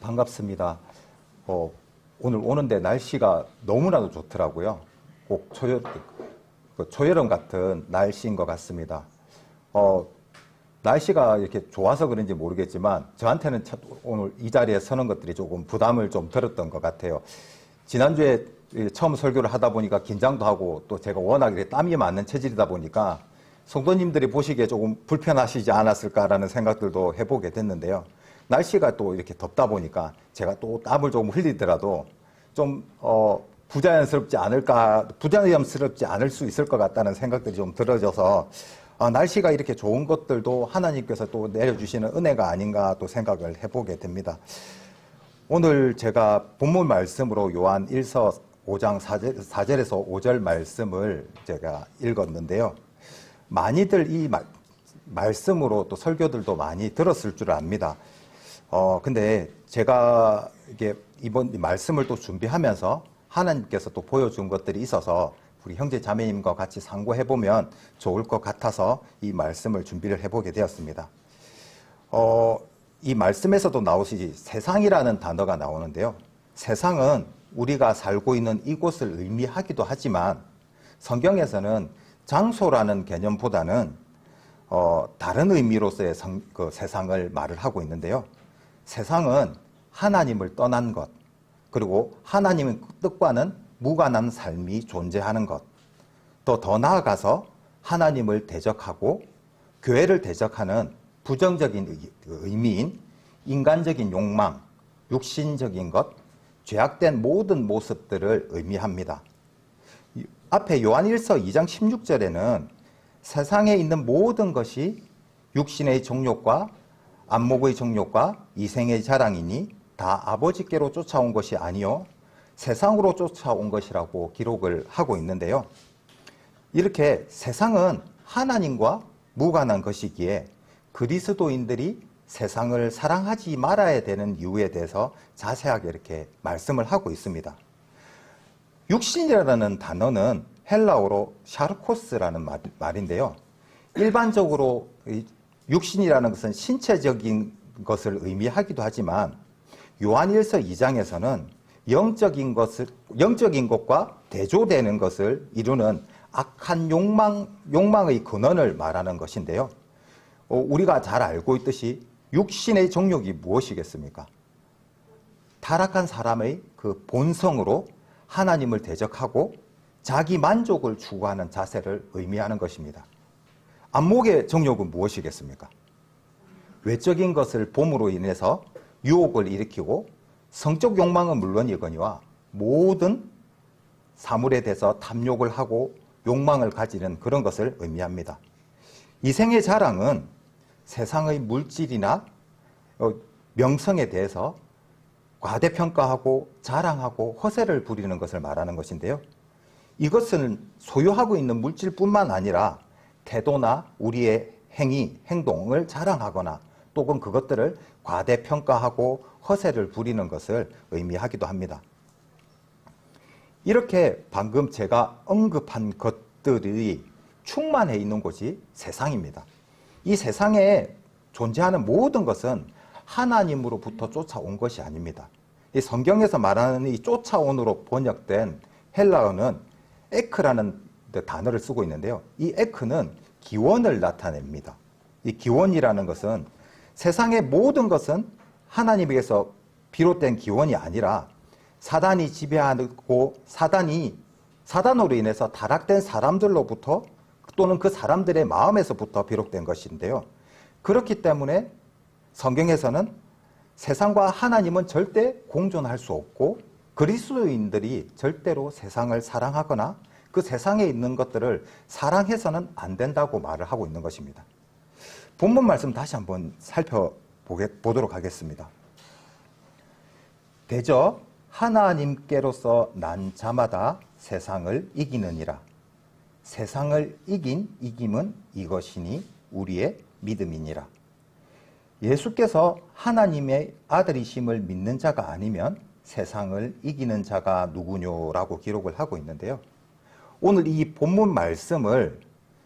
반갑습니다. 오늘 오는데 날씨가 너무나도 좋더라고요. 꼭 초여름 같은 날씨인 것 같습니다. 날씨가 이렇게 좋아서 그런지 모르겠지만 저한테는 오늘 이 자리에 서는 것들이 조금 부담을 좀 들었던 것 같아요. 지난주에 처음 설교를 하다 보니까 긴장도 하고 또 제가 워낙 땀이 많은 체질이다 보니까 성도님들이 보시기에 조금 불편하시지 않았을까라는 생각들도 해보게 됐는데요. 날씨가 또 이렇게 덥다 보니까 제가 또 땀을 조금 흘리더라도 좀 부자연스럽지 않을 수 있을 것 같다는 생각들이 좀 들어져서 날씨가 이렇게 좋은 것들도 하나님께서 또 내려주시는 은혜가 아닌가 또 생각을 해보게 됩니다. 오늘 제가 본문 말씀으로 요한 1서 5장 4절에서 5절 말씀을 제가 읽었는데요. 많이들 이 말씀으로 또 설교들도 많이 들었을 줄 압니다. 근데 제가 이번 말씀을 또 준비하면서 하나님께서 또 보여준 것들이 있어서 우리 형제 자매님과 같이 상고해보면 좋을 것 같아서 이 말씀을 준비를 해보게 되었습니다. 이 말씀에서도 나오시지 세상이라는 단어가 나오는데요. 세상은 우리가 살고 있는 이곳을 의미하기도 하지만 성경에서는 장소라는 개념보다는 다른 의미로서의 세상을 말을 하고 있는데요. 세상은 하나님을 떠난 것, 그리고 하나님의 뜻과는 무관한 삶이 존재하는 것, 또 더 나아가서 하나님을 대적하고 교회를 대적하는 부정적인 의미인 인간적인 욕망, 육신적인 것, 죄악된 모든 모습들을 의미합니다. 앞에 요한일서 2장 16절에는 세상에 있는 모든 것이 육신의 정욕과 안목의 정욕과 이생의 자랑이니 다 아버지께로 쫓아온 것이 아니요 세상으로 쫓아온 것이라고 기록을 하고 있는데요. 이렇게 세상은 하나님과 무관한 것이기에 그리스도인들이 세상을 사랑하지 말아야 되는 이유에 대해서 자세하게 이렇게 말씀을 하고 있습니다. 육신이라는 단어는 헬라어로 샤르코스라는 말인데요. 일반적으로 육신이라는 것은 신체적인 것을 의미하기도 하지만 요한일서 2장에서는 영적인 것과 대조되는 것을 이루는 악한 욕망의 근원을 말하는 것인데요. 우리가 잘 알고 있듯이 육신의 정욕이 무엇이겠습니까? 타락한 사람의 그 본성으로 하나님을 대적하고 자기 만족을 추구하는 자세를 의미하는 것입니다. 안목의 정욕은 무엇이겠습니까? 외적인 것을 봄으로 인해서 유혹을 일으키고 성적 욕망은 물론이거니와 모든 사물에 대해서 탐욕을 하고 욕망을 가지는 그런 것을 의미합니다. 이생의 자랑은 세상의 물질이나 명성에 대해서 과대평가하고 자랑하고 허세를 부리는 것을 말하는 것인데요. 이것은 소유하고 있는 물질뿐만 아니라 태도나 우리의 행동을 자랑하거나 또는 그것들을 과대평가하고 허세를 부리는 것을 의미하기도 합니다. 이렇게 방금 제가 언급한 것들이 충만해 있는 곳이 세상입니다. 이 세상에 존재하는 모든 것은 하나님으로부터 쫓아온 것이 아닙니다. 이 성경에서 말하는 이 쫓아온으로 번역된 헬라어는 에크라는 단어를 쓰고 있는데요. 이 에크는 기원을 나타냅니다. 이 기원이라는 것은 세상의 모든 것은 하나님에게서 비롯된 기원이 아니라 사단이 지배하고 사단으로 인해서 타락된 사람들로부터 또는 그 사람들의 마음에서부터 비롯된 것인데요. 그렇기 때문에 성경에서는 세상과 하나님은 절대 공존할 수 없고 그리스도인들이 절대로 세상을 사랑하거나 그 세상에 있는 것들을 사랑해서는 안 된다고 말을 하고 있는 것입니다. 본문 말씀 다시 한번 살펴보도록 하겠습니다. 대저 하나님께로서 난 자마다 세상을 이기느니라. 세상을 이김은 이것이니 우리의 믿음이니라. 예수께서 하나님의 아들이심을 믿는 자가 아니면 세상을 이기는 자가 누구뇨라고 기록을 하고 있는데요. 오늘 이 본문 말씀을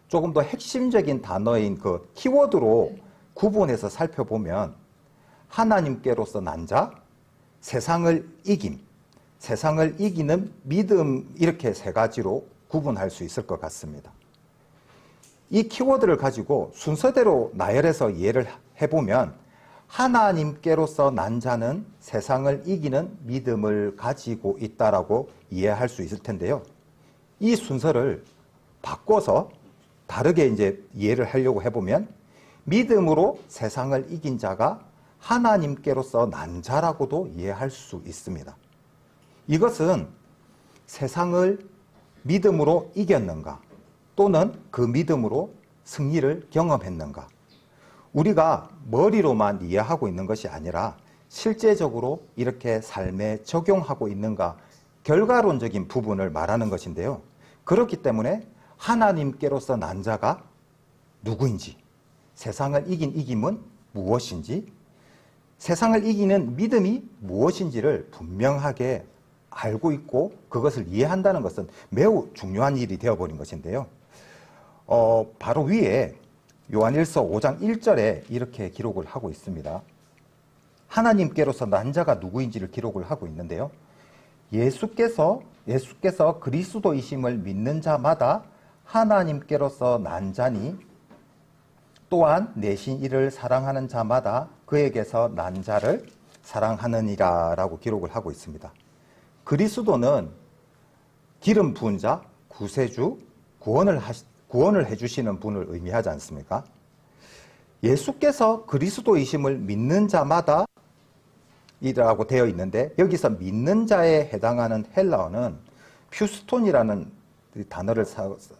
조금 더 핵심적인 단어인 그 키워드로 구분해서 살펴보면 하나님께로서 난 자, 세상을 이김, 세상을 이기는 믿음, 이렇게 세 가지로 구분할 수 있을 것 같습니다. 이 키워드를 가지고 순서대로 나열해서 이해를 해보면 하나님께로서 난 자는 세상을 이기는 믿음을 가지고 있다라고 이해할 수 있을 텐데요. 이 순서를 바꿔서 다르게 이제 이해를 하려고 해보면 믿음으로 세상을 이긴 자가 하나님께로서 난 자라고도 이해할 수 있습니다. 이것은 세상을 믿음으로 이겼는가 또는 그 믿음으로 승리를 경험했는가, 우리가 머리로만 이해하고 있는 것이 아니라 실제적으로 이렇게 삶에 적용하고 있는가, 결과론적인 부분을 말하는 것인데요. 그렇기 때문에 하나님께로서 난 자가 누구인지, 세상을 이긴 이김은 무엇인지, 세상을 이기는 믿음이 무엇인지를 분명하게 알고 있고 그것을 이해한다는 것은 매우 중요한 일이 되어버린 것인데요. 바로 위에 요한일서 5장 1절에 이렇게 기록을 하고 있습니다. 하나님께로서 난 자가 누구인지를 기록을 하고 있는데요. 예수께서 그리스도이심을 믿는 자마다 하나님께로서 난 자니 또한 내신 이를 사랑하는 자마다 그에게서 난 자를 사랑하느니라 라고 기록을 하고 있습니다. 그리스도는 기름 부은 자, 구세주, 구원을 해주시는 분을 의미하지 않습니까? 예수께서 그리스도이심을 믿는 자마다 이라고 되어 있는데 여기서 믿는 자에 해당하는 헬라어는 퓨스톤이라는 단어를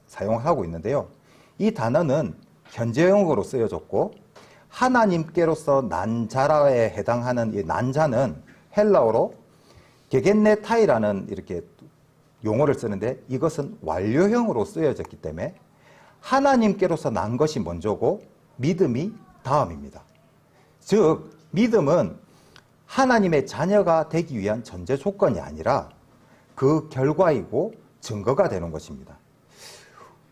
사용하고 있는데요. 이 단어는 현재형으로 쓰여졌고 하나님께로서 난 자라에 해당하는 이 난 자는 헬라어로 게겐네타이라는 이렇게 용어를 쓰는데 이것은 완료형으로 쓰여졌기 때문에 하나님께로서 난 것이 먼저고 믿음이 다음입니다. 즉 믿음은 하나님의 자녀가 되기 위한 전제 조건이 아니라 그 결과이고 증거가 되는 것입니다.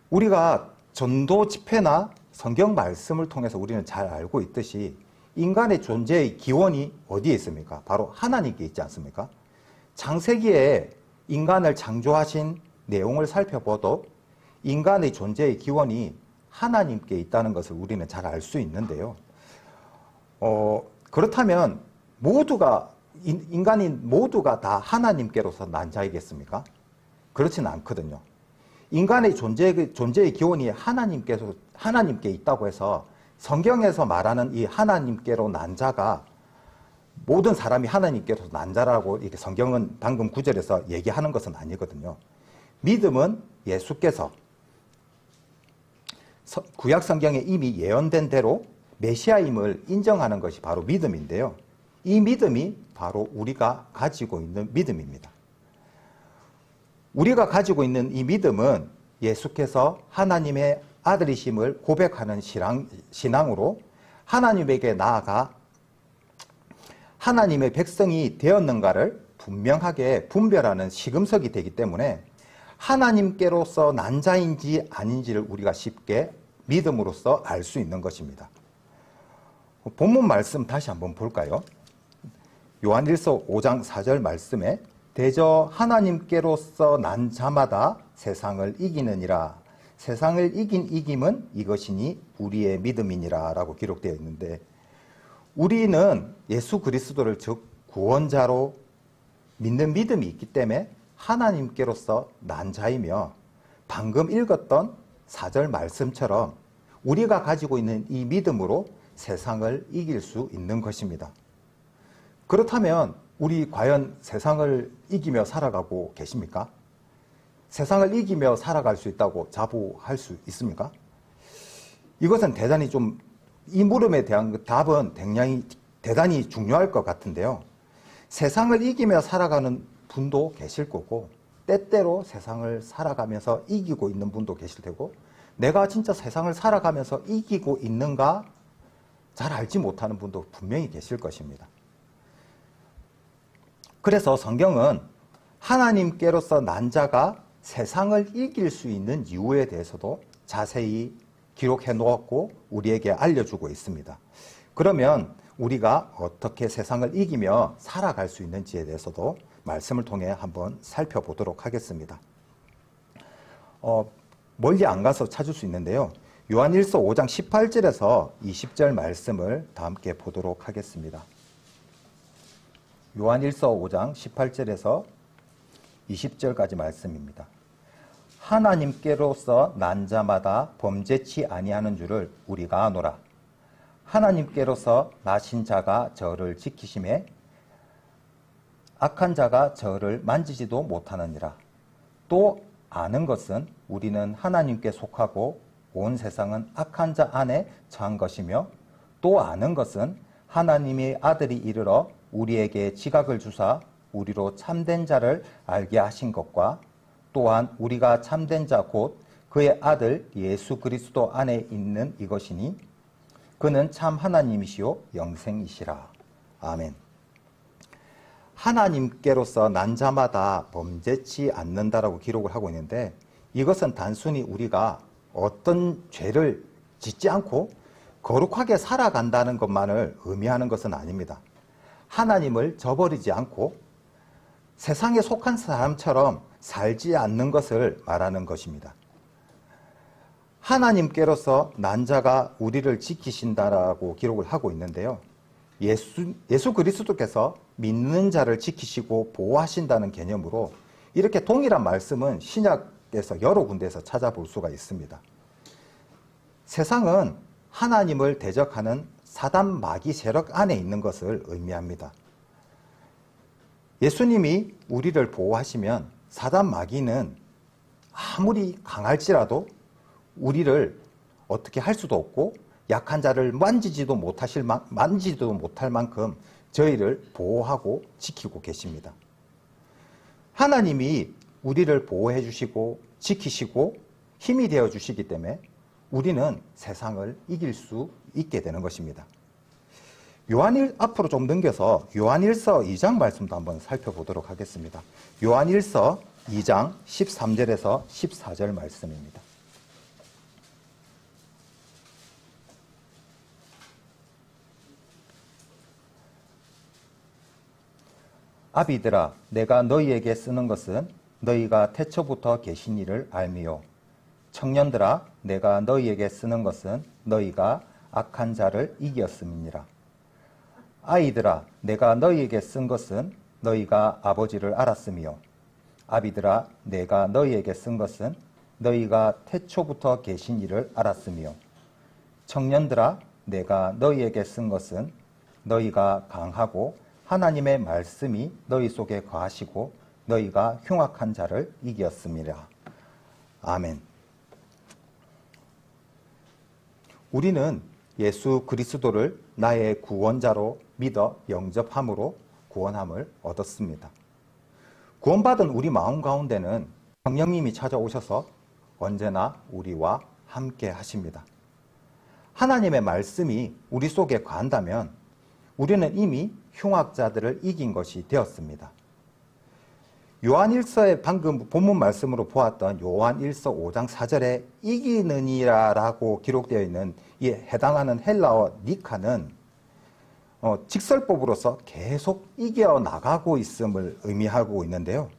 우리가 전도 집회나 성경 말씀을 통해서 우리는 잘 알고 있듯이 인간의 존재의 기원이 어디에 있습니까? 바로 하나님께 있지 않습니까? 창세기에 인간을 창조하신 내용을 살펴봐도 인간의 존재의 기원이 하나님께 있다는 것을 우리는 잘 알 수 있는데요. 그렇다면 인간인 모두가 다 하나님께로서 난 자이겠습니까? 그렇지는 않거든요. 인간의 존재의 기원이 하나님께 있다고 해서 성경에서 말하는 이 하나님께로 난 자가 모든 사람이 하나님께로서 난 자라고 이렇게 성경은 방금 구절에서 얘기하는 것은 아니거든요. 믿음은 예수께서 구약 성경에 이미 예언된 대로 메시아임을 인정하는 것이 바로 믿음인데요. 이 믿음이 바로 우리가 가지고 있는 믿음입니다. 우리가 가지고 있는 이 믿음은 예수께서 하나님의 아들이심을 고백하는 신앙으로 하나님에게 나아가 하나님의 백성이 되었는가를 분명하게 분별하는 시금석이 되기 때문에 하나님께로서 난 자인지 아닌지를 우리가 쉽게 믿음으로써 알 수 있는 것입니다. 본문 말씀 다시 한번 볼까요? 요한일서 5장 4절 말씀에 대저 하나님께로서 난 자마다 세상을 이기느니라. 세상을 이긴 이김은 이것이니 우리의 믿음이니라 라고 기록되어 있는데 우리는 예수 그리스도를 즉 구원자로 믿는 믿음이 있기 때문에 하나님께로서 난 자이며 방금 읽었던 4절 말씀처럼 우리가 가지고 있는 이 믿음으로 세상을 이길 수 있는 것입니다. 그렇다면 우리 과연 세상을 이기며 살아가고 계십니까? 세상을 이기며 살아갈 수 있다고 자부할 수 있습니까? 이것은 대단히 이 물음에 대한 답은 대단히 중요할 것 같은데요. 세상을 이기며 살아가는 분도 계실 거고 때때로 세상을 살아가면서 이기고 있는 분도 계실 테고 내가 진짜 세상을 살아가면서 이기고 있는가 잘 알지 못하는 분도 분명히 계실 것입니다. 그래서 성경은 하나님께로서 난 자가 세상을 이길 수 있는 이유에 대해서도 자세히 기록해 놓았고 우리에게 알려주고 있습니다. 그러면 우리가 어떻게 세상을 이기며 살아갈 수 있는지에 대해서도 말씀을 통해 한번 살펴보도록 하겠습니다. 멀리 안 가서 찾을 수 있는데요. 요한일서 5장 18절에서 20절 말씀을 다 함께 보도록 하겠습니다. 요한일서 5장 18절에서 20절까지 말씀입니다. 하나님께로서 난 자마다 범죄치 아니하는 줄을 우리가 아노라. 하나님께로서 나신 자가 저를 지키심에 악한 자가 저를 만지지도 못하느니라. 또 아는 것은 우리는 하나님께 속하고 온 세상은 악한 자 안에 처한 것이며, 또 아는 것은 하나님의 아들이 이르러 우리에게 지각을 주사 우리로 참된 자를 알게 하신 것과, 또한 우리가 참된 자 곧 그의 아들 예수 그리스도 안에 있는 이것이니 그는 참 하나님이시요 영생이시라. 아멘. 하나님께로서 난 자마다 범죄치 않는다라고 기록을 하고 있는데, 이것은 단순히 우리가 어떤 죄를 짓지 않고 거룩하게 살아간다는 것만을 의미하는 것은 아닙니다. 하나님을 저버리지 않고 세상에 속한 사람처럼 살지 않는 것을 말하는 것입니다. 하나님께로서 난 자가 우리를 지키신다라고 기록을 하고 있는데요. 예수 그리스도께서 믿는 자를 지키시고 보호하신다는 개념으로 이렇게 동일한 말씀은 신약에서 여러 군데에서 찾아볼 수가 있습니다. 세상은 하나님을 대적하는 사단 마귀 세력 안에 있는 것을 의미합니다. 예수님이 우리를 보호하시면 사단 마귀는 아무리 강할지라도 우리를 어떻게 할 수도 없고, 약한 자를 만지지도 못할 만큼 저희를 보호하고 지키고 계십니다. 하나님이 우리를 보호해 주시고 지키시고 힘이 되어 주시기 때문에 우리는 세상을 이길 수 있게 되는 것입니다. 앞으로 좀 넘겨서 요한일서 2장 말씀도 한번 살펴보도록 하겠습니다. 요한일서 2장 13절에서 14절 말씀입니다. 아비들아, 내가 너희에게 쓰는 것은 너희가 태초부터 계신 이를 알미요. 청년들아, 내가 너희에게 쓰는 것은 너희가 악한 자를 이겼음이니라. 아이들아, 내가 너희에게 쓴 것은 너희가 아버지를 알았으며, 아비들아, 내가 너희에게 쓴 것은 너희가 태초부터 계신 이를 알았으며, 청년들아, 내가 너희에게 쓴 것은 너희가 강하고 하나님의 말씀이 너희 속에 거하시고 너희가 흉악한 자를 이겼음이라. 아멘. 우리는 예수 그리스도를 나의 구원자로 믿어 영접함으로 구원함을 얻었습니다. 구원받은 우리 마음 가운데는 성령님이 찾아오셔서 언제나 우리와 함께 하십니다. 하나님의 말씀이 우리 속에 거한다면 우리는 이미 흉악자들을 이긴 것이 되었습니다. 요한일서의 방금 본문 말씀으로 보았던 요한일서 5장 4절에 이기느니라라고 기록되어 있는 이에 해당하는 헬라어 니카는 직설법으로서 계속 이겨나가고 있음을 의미하고 있는데요.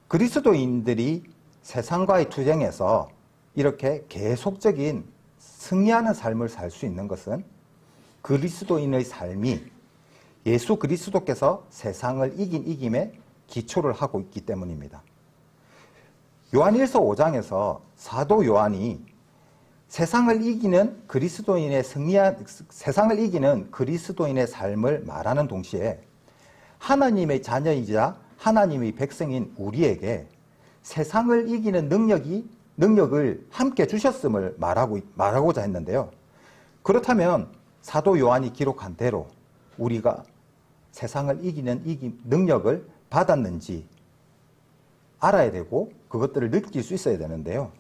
그리스도인들이 세상과의 투쟁에서 이렇게 계속적인 승리하는 삶을 살 수 있는 것은 그리스도인의 삶이 예수 그리스도께서 세상을 이긴 이김에 기초를 하고 있기 때문입니다. 요한일서 5장에서 사도 요한이 세상을 이기는 그리스도인의 삶을 말하는 동시에 하나님의 자녀이자 하나님의 백성인 우리에게 세상을 이기는 능력을 함께 주셨음을 말하고자 했는데요. 그렇다면 사도 요한이 기록한 대로 우리가 세상을 이기는 능력을 받았는지 알아야 되고 그것들을 느낄 수 있어야 되는데요.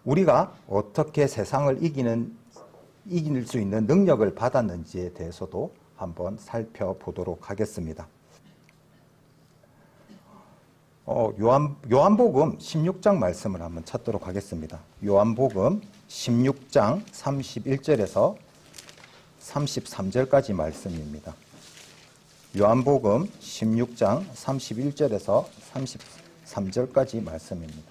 우리가 어떻게 세상을 이길 수 있는 능력을 받았는지에 대해서도 한번 살펴보도록 하겠습니다. 요한복음 16장 말씀을 한번 찾도록 하겠습니다. 요한복음 16장 31절에서 33절까지 말씀입니다. 요한복음 16장 31절에서 33절까지 말씀입니다.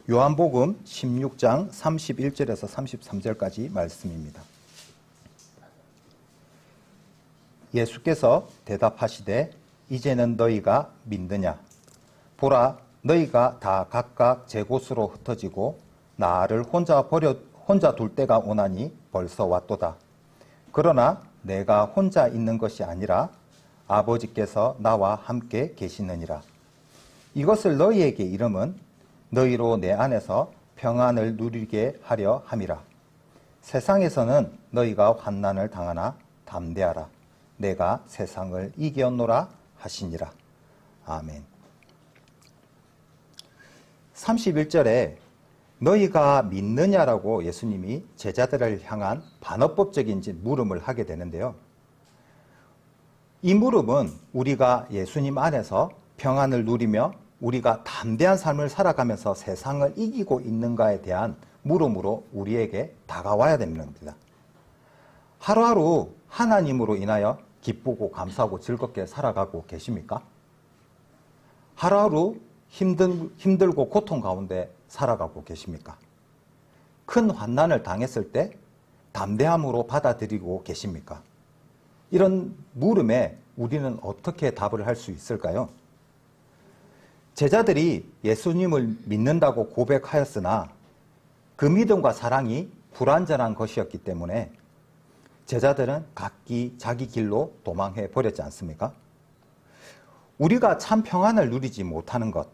요한복음 16장 31절에서 33절까지 말씀입니다. 예수께서 대답하시되 이제는 너희가 믿느냐? 보라, 너희가 다 각각 제 곳으로 흩어지고 나를 혼자 둘 때가 오나니 벌써 왔도다. 그러나 내가 혼자 있는 것이 아니라 아버지께서 나와 함께 계시느니라. 이것을 너희에게 이름은 너희로 내 안에서 평안을 누리게 하려 함이라. 세상에서는 너희가 환난을 당하나 담대하라. 내가 세상을 이겼노라 하시니라. 아멘. 31절에 너희가 믿느냐라고 예수님이 제자들을 향한 반어법적인 물음을 하게 되는데요. 이 물음은 우리가 예수님 안에서 평안을 누리며 우리가 담대한 삶을 살아가면서 세상을 이기고 있는가에 대한 물음으로 우리에게 다가와야 되는 겁니다. 하루하루 하나님으로 인하여 기쁘고 감사하고 즐겁게 살아가고 계십니까? 하루하루 힘들고 고통 가운데 살아가고 계십니까? 큰 환난을 당했을 때 담대함으로 받아들이고 계십니까? 이런 물음에 우리는 어떻게 답을 할 수 있을까요? 제자들이 예수님을 믿는다고 고백하였으나 그 믿음과 사랑이 불완전한 것이었기 때문에 제자들은 각기 자기 길로 도망해 버렸지 않습니까? 우리가 참 평안을 누리지 못하는 것,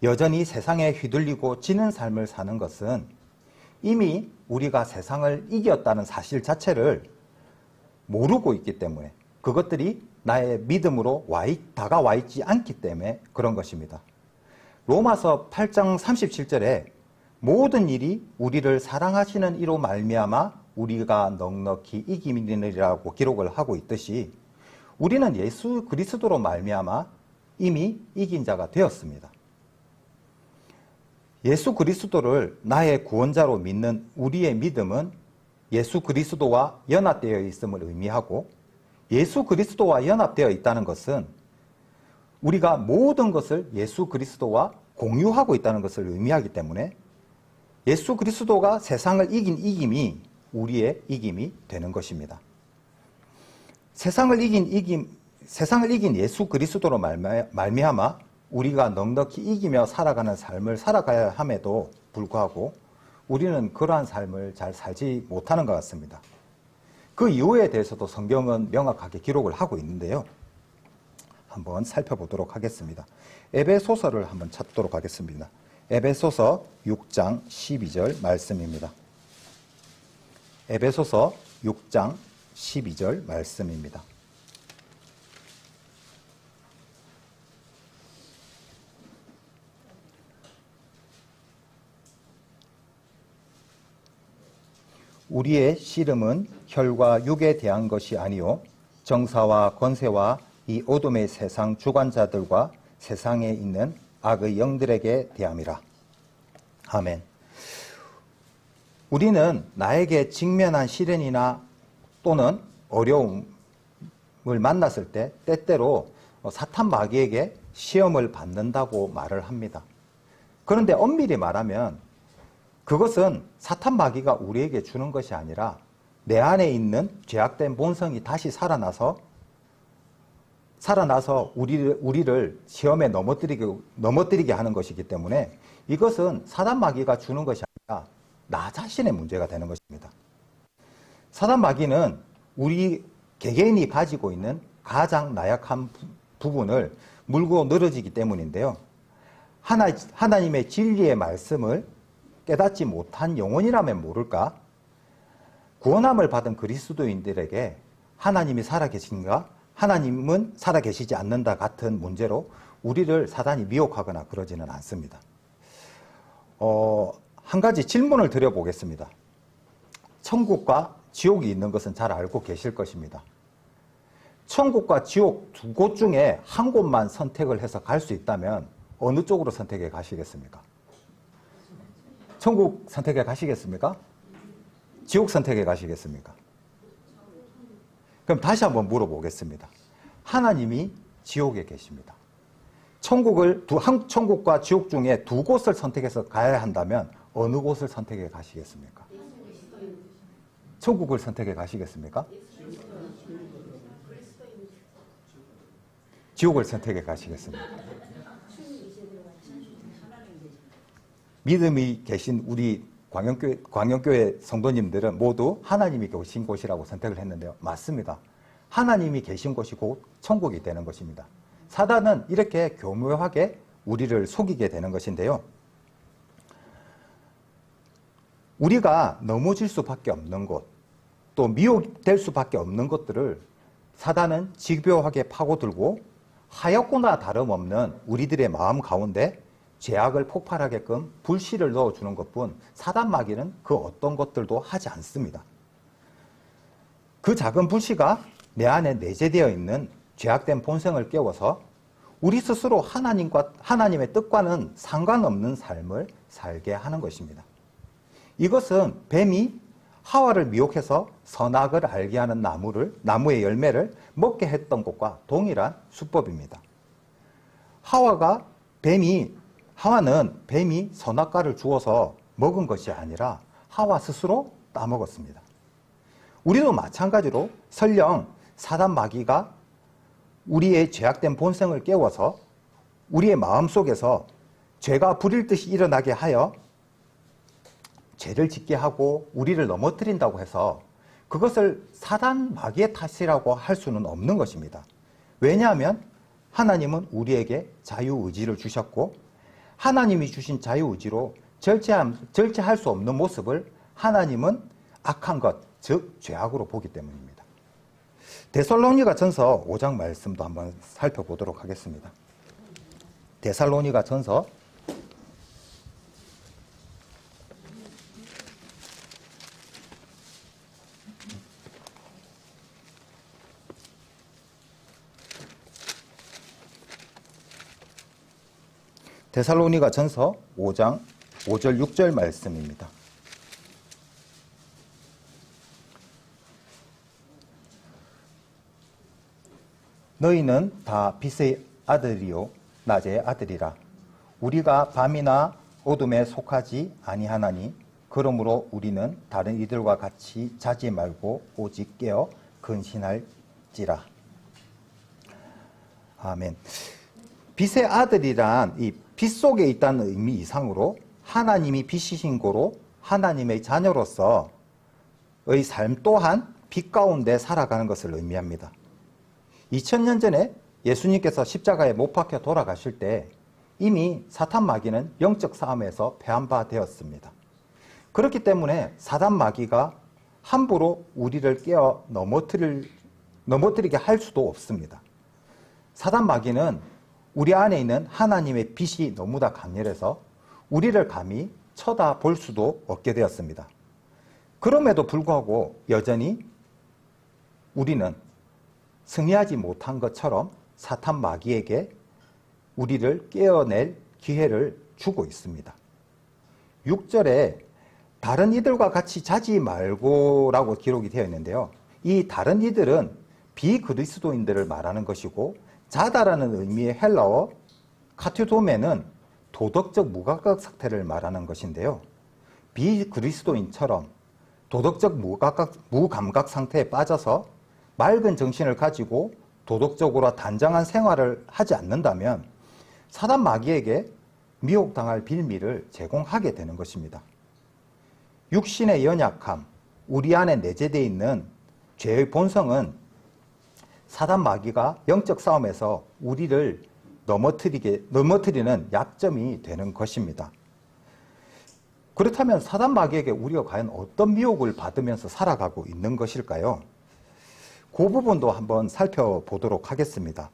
여전히 세상에 휘둘리고 지는 삶을 사는 것은 이미 우리가 세상을 이겼다는 사실 자체를 모르고 있기 때문에, 그것들이 나의 믿음으로 다가와 있지 않기 때문에 그런 것입니다. 로마서 8장 37절에 모든 일이 우리를 사랑하시는 이로 말미암아 우리가 넉넉히 이기느니라고 기록을 하고 있듯이 우리는 예수 그리스도로 말미암아 이미 이긴 자가 되었습니다. 예수 그리스도를 나의 구원자로 믿는 우리의 믿음은 예수 그리스도와 연합되어 있음을 의미하고, 예수 그리스도와 연합되어 있다는 것은 우리가 모든 것을 예수 그리스도와 공유하고 있다는 것을 의미하기 때문에 예수 그리스도가 세상을 이긴 이김이 우리의 이김이 되는 것입니다. 세상을 이긴 예수 그리스도로 말미암아 우리가 넉넉히 이기며 살아가는 삶을 살아가야 함에도 불구하고 우리는 그러한 삶을 잘 살지 못하는 것 같습니다. 그 이유에 대해서도 성경은 명확하게 기록을 하고 있는데요. 한번 살펴보도록 하겠습니다. 에베소서를 한번 찾도록 하겠습니다. 에베소서 6장 12절 말씀입니다. 에베소서 6장 12절 말씀입니다. 우리의 씨름은 혈과 육에 대한 것이 아니요 정사와 권세와 이 어둠의 세상 주관자들과 세상에 있는 악의 영들에게 대함이라. 아멘. 우리는 나에게 직면한 시련이나 또는 어려움을 만났을 때 때때로 사탄 마귀에게 시험을 받는다고 말을 합니다. 그런데 엄밀히 말하면 그것은 사탄 마귀가 우리에게 주는 것이 아니라 내 안에 있는 죄악된 본성이 다시 살아나서 우리를 시험에 넘어뜨리게 하는 것이기 때문에 이것은 사탄 마귀가 주는 것이 아니라 나 자신의 문제가 되는 것입니다. 사탄 마귀는 우리 개개인이 가지고 있는 가장 나약한 부분을 물고 늘어지기 때문인데요. 하나님의 진리의 말씀을 깨닫지 못한 영혼이라면 모를까? 구원함을 받은 그리스도인들에게 하나님이 살아계신가? 하나님은 살아계시지 않는다 같은 문제로 우리를 사단이 미혹하거나 그러지는 않습니다. 한 가지 질문을 드려보겠습니다. 천국과 지옥이 있는 것은 잘 알고 계실 것입니다. 천국과 지옥 두 곳 중에 한 곳만 선택을 해서 갈 수 있다면 어느 쪽으로 선택해 가시겠습니까? 천국 선택해 가시겠습니까? 지옥 선택해 가시겠습니까? 그럼 다시 한번 물어보겠습니다. 하나님이 지옥에 계십니다. 천국과 지옥 중에 두 곳을 선택해서 가야 한다면 어느 곳을 선택해 가시겠습니까? 천국을 선택해 가시겠습니까? 지옥을 선택해 가시겠습니까? 믿음이 계신 우리 광영교회 성도님들은 모두 하나님이 계신 곳이라고 선택을 했는데요. 맞습니다. 하나님이 계신 곳이 곧 천국이 되는 것입니다. 사단은 이렇게 교묘하게 우리를 속이게 되는 것인데요. 우리가 넘어질 수밖에 없는 곳, 또 미혹될 수밖에 없는 것들을 사단은 집요하게 파고들고 하얗거나 다름없는 우리들의 마음 가운데 죄악을 폭발하게끔 불씨를 넣어주는 것뿐 사단 마귀는 그 어떤 것들도 하지 않습니다. 그 작은 불씨가 내 안에 내재되어 있는 죄악된 본성을 깨워서 우리 스스로 하나님의 뜻과는 상관없는 삶을 살게 하는 것입니다. 이것은 뱀이 하와를 미혹해서 선악을 알게 하는 나무의 열매를 먹게 했던 것과 동일한 수법입니다. 하와는 뱀이 선악과를 주어서 먹은 것이 아니라 하와 스스로 따먹었습니다. 우리도 마찬가지로 설령 사단 마귀가 우리의 죄악된 본성을 깨워서 우리의 마음속에서 죄가 불일 듯이 일어나게 하여 죄를 짓게 하고 우리를 넘어뜨린다고 해서 그것을 사단 마귀의 탓이라고 할 수는 없는 것입니다. 왜냐하면 하나님은 우리에게 자유의지를 주셨고 하나님이 주신 자유의지로 절제할 수 없는 모습을 하나님은 악한 것, 즉 죄악으로 보기 때문입니다. 데살로니가 전서 5장 말씀도 한번 살펴보도록 하겠습니다. 데살로니가 전서 5장 5절 6절 말씀입니다. 너희는 다 빛의 아들이요 낮의 아들이라. 우리가 밤이나 어둠에 속하지 아니하나니 그러므로 우리는 다른 이들과 같이 자지 말고 오직 깨어 근신할지라. 아멘. 빛의 아들이란 이 빛 속에 있다는 의미 이상으로 하나님이 빛이신 고로 하나님의 자녀로서의 삶 또한 빛 가운데 살아가는 것을 의미합니다. 2000년 전에 예수님께서 십자가에 못 박혀 돌아가실 때 이미 사탄 마귀는 영적 싸움에서 패한 바 되었습니다. 그렇기 때문에 사단 마귀가 함부로 우리를 깨어 넘어뜨리게 할 수도 없습니다. 사단 마귀는 우리 안에 있는 하나님의 빛이 너무나 강렬해서 우리를 감히 쳐다볼 수도 없게 되었습니다. 그럼에도 불구하고 여전히 우리는 승리하지 못한 것처럼 사탄 마귀에게 우리를 깨어낼 기회를 주고 있습니다. 6절에 다른 이들과 같이 자지 말고라고 기록이 되어 있는데요. 이 다른 이들은 비그리스도인들을 말하는 것이고 자다라는 의미의 헬라어 카튜도메는 도덕적 무감각 상태를 말하는 것인데요. 비그리스도인처럼 도덕적 무감각 상태에 빠져서 맑은 정신을 가지고 도덕적으로 단정한 생활을 하지 않는다면 사단 마귀에게 미혹당할 빌미를 제공하게 되는 것입니다. 육신의 연약함, 우리 안에 내재되어 있는 죄의 본성은 사단 마귀가 영적 싸움에서 우리를 넘어뜨리는 약점이 되는 것입니다. 그렇다면 사단 마귀에게 우리가 과연 어떤 미혹을 받으면서 살아가고 있는 것일까요? 그 부분도 한번 살펴보도록 하겠습니다.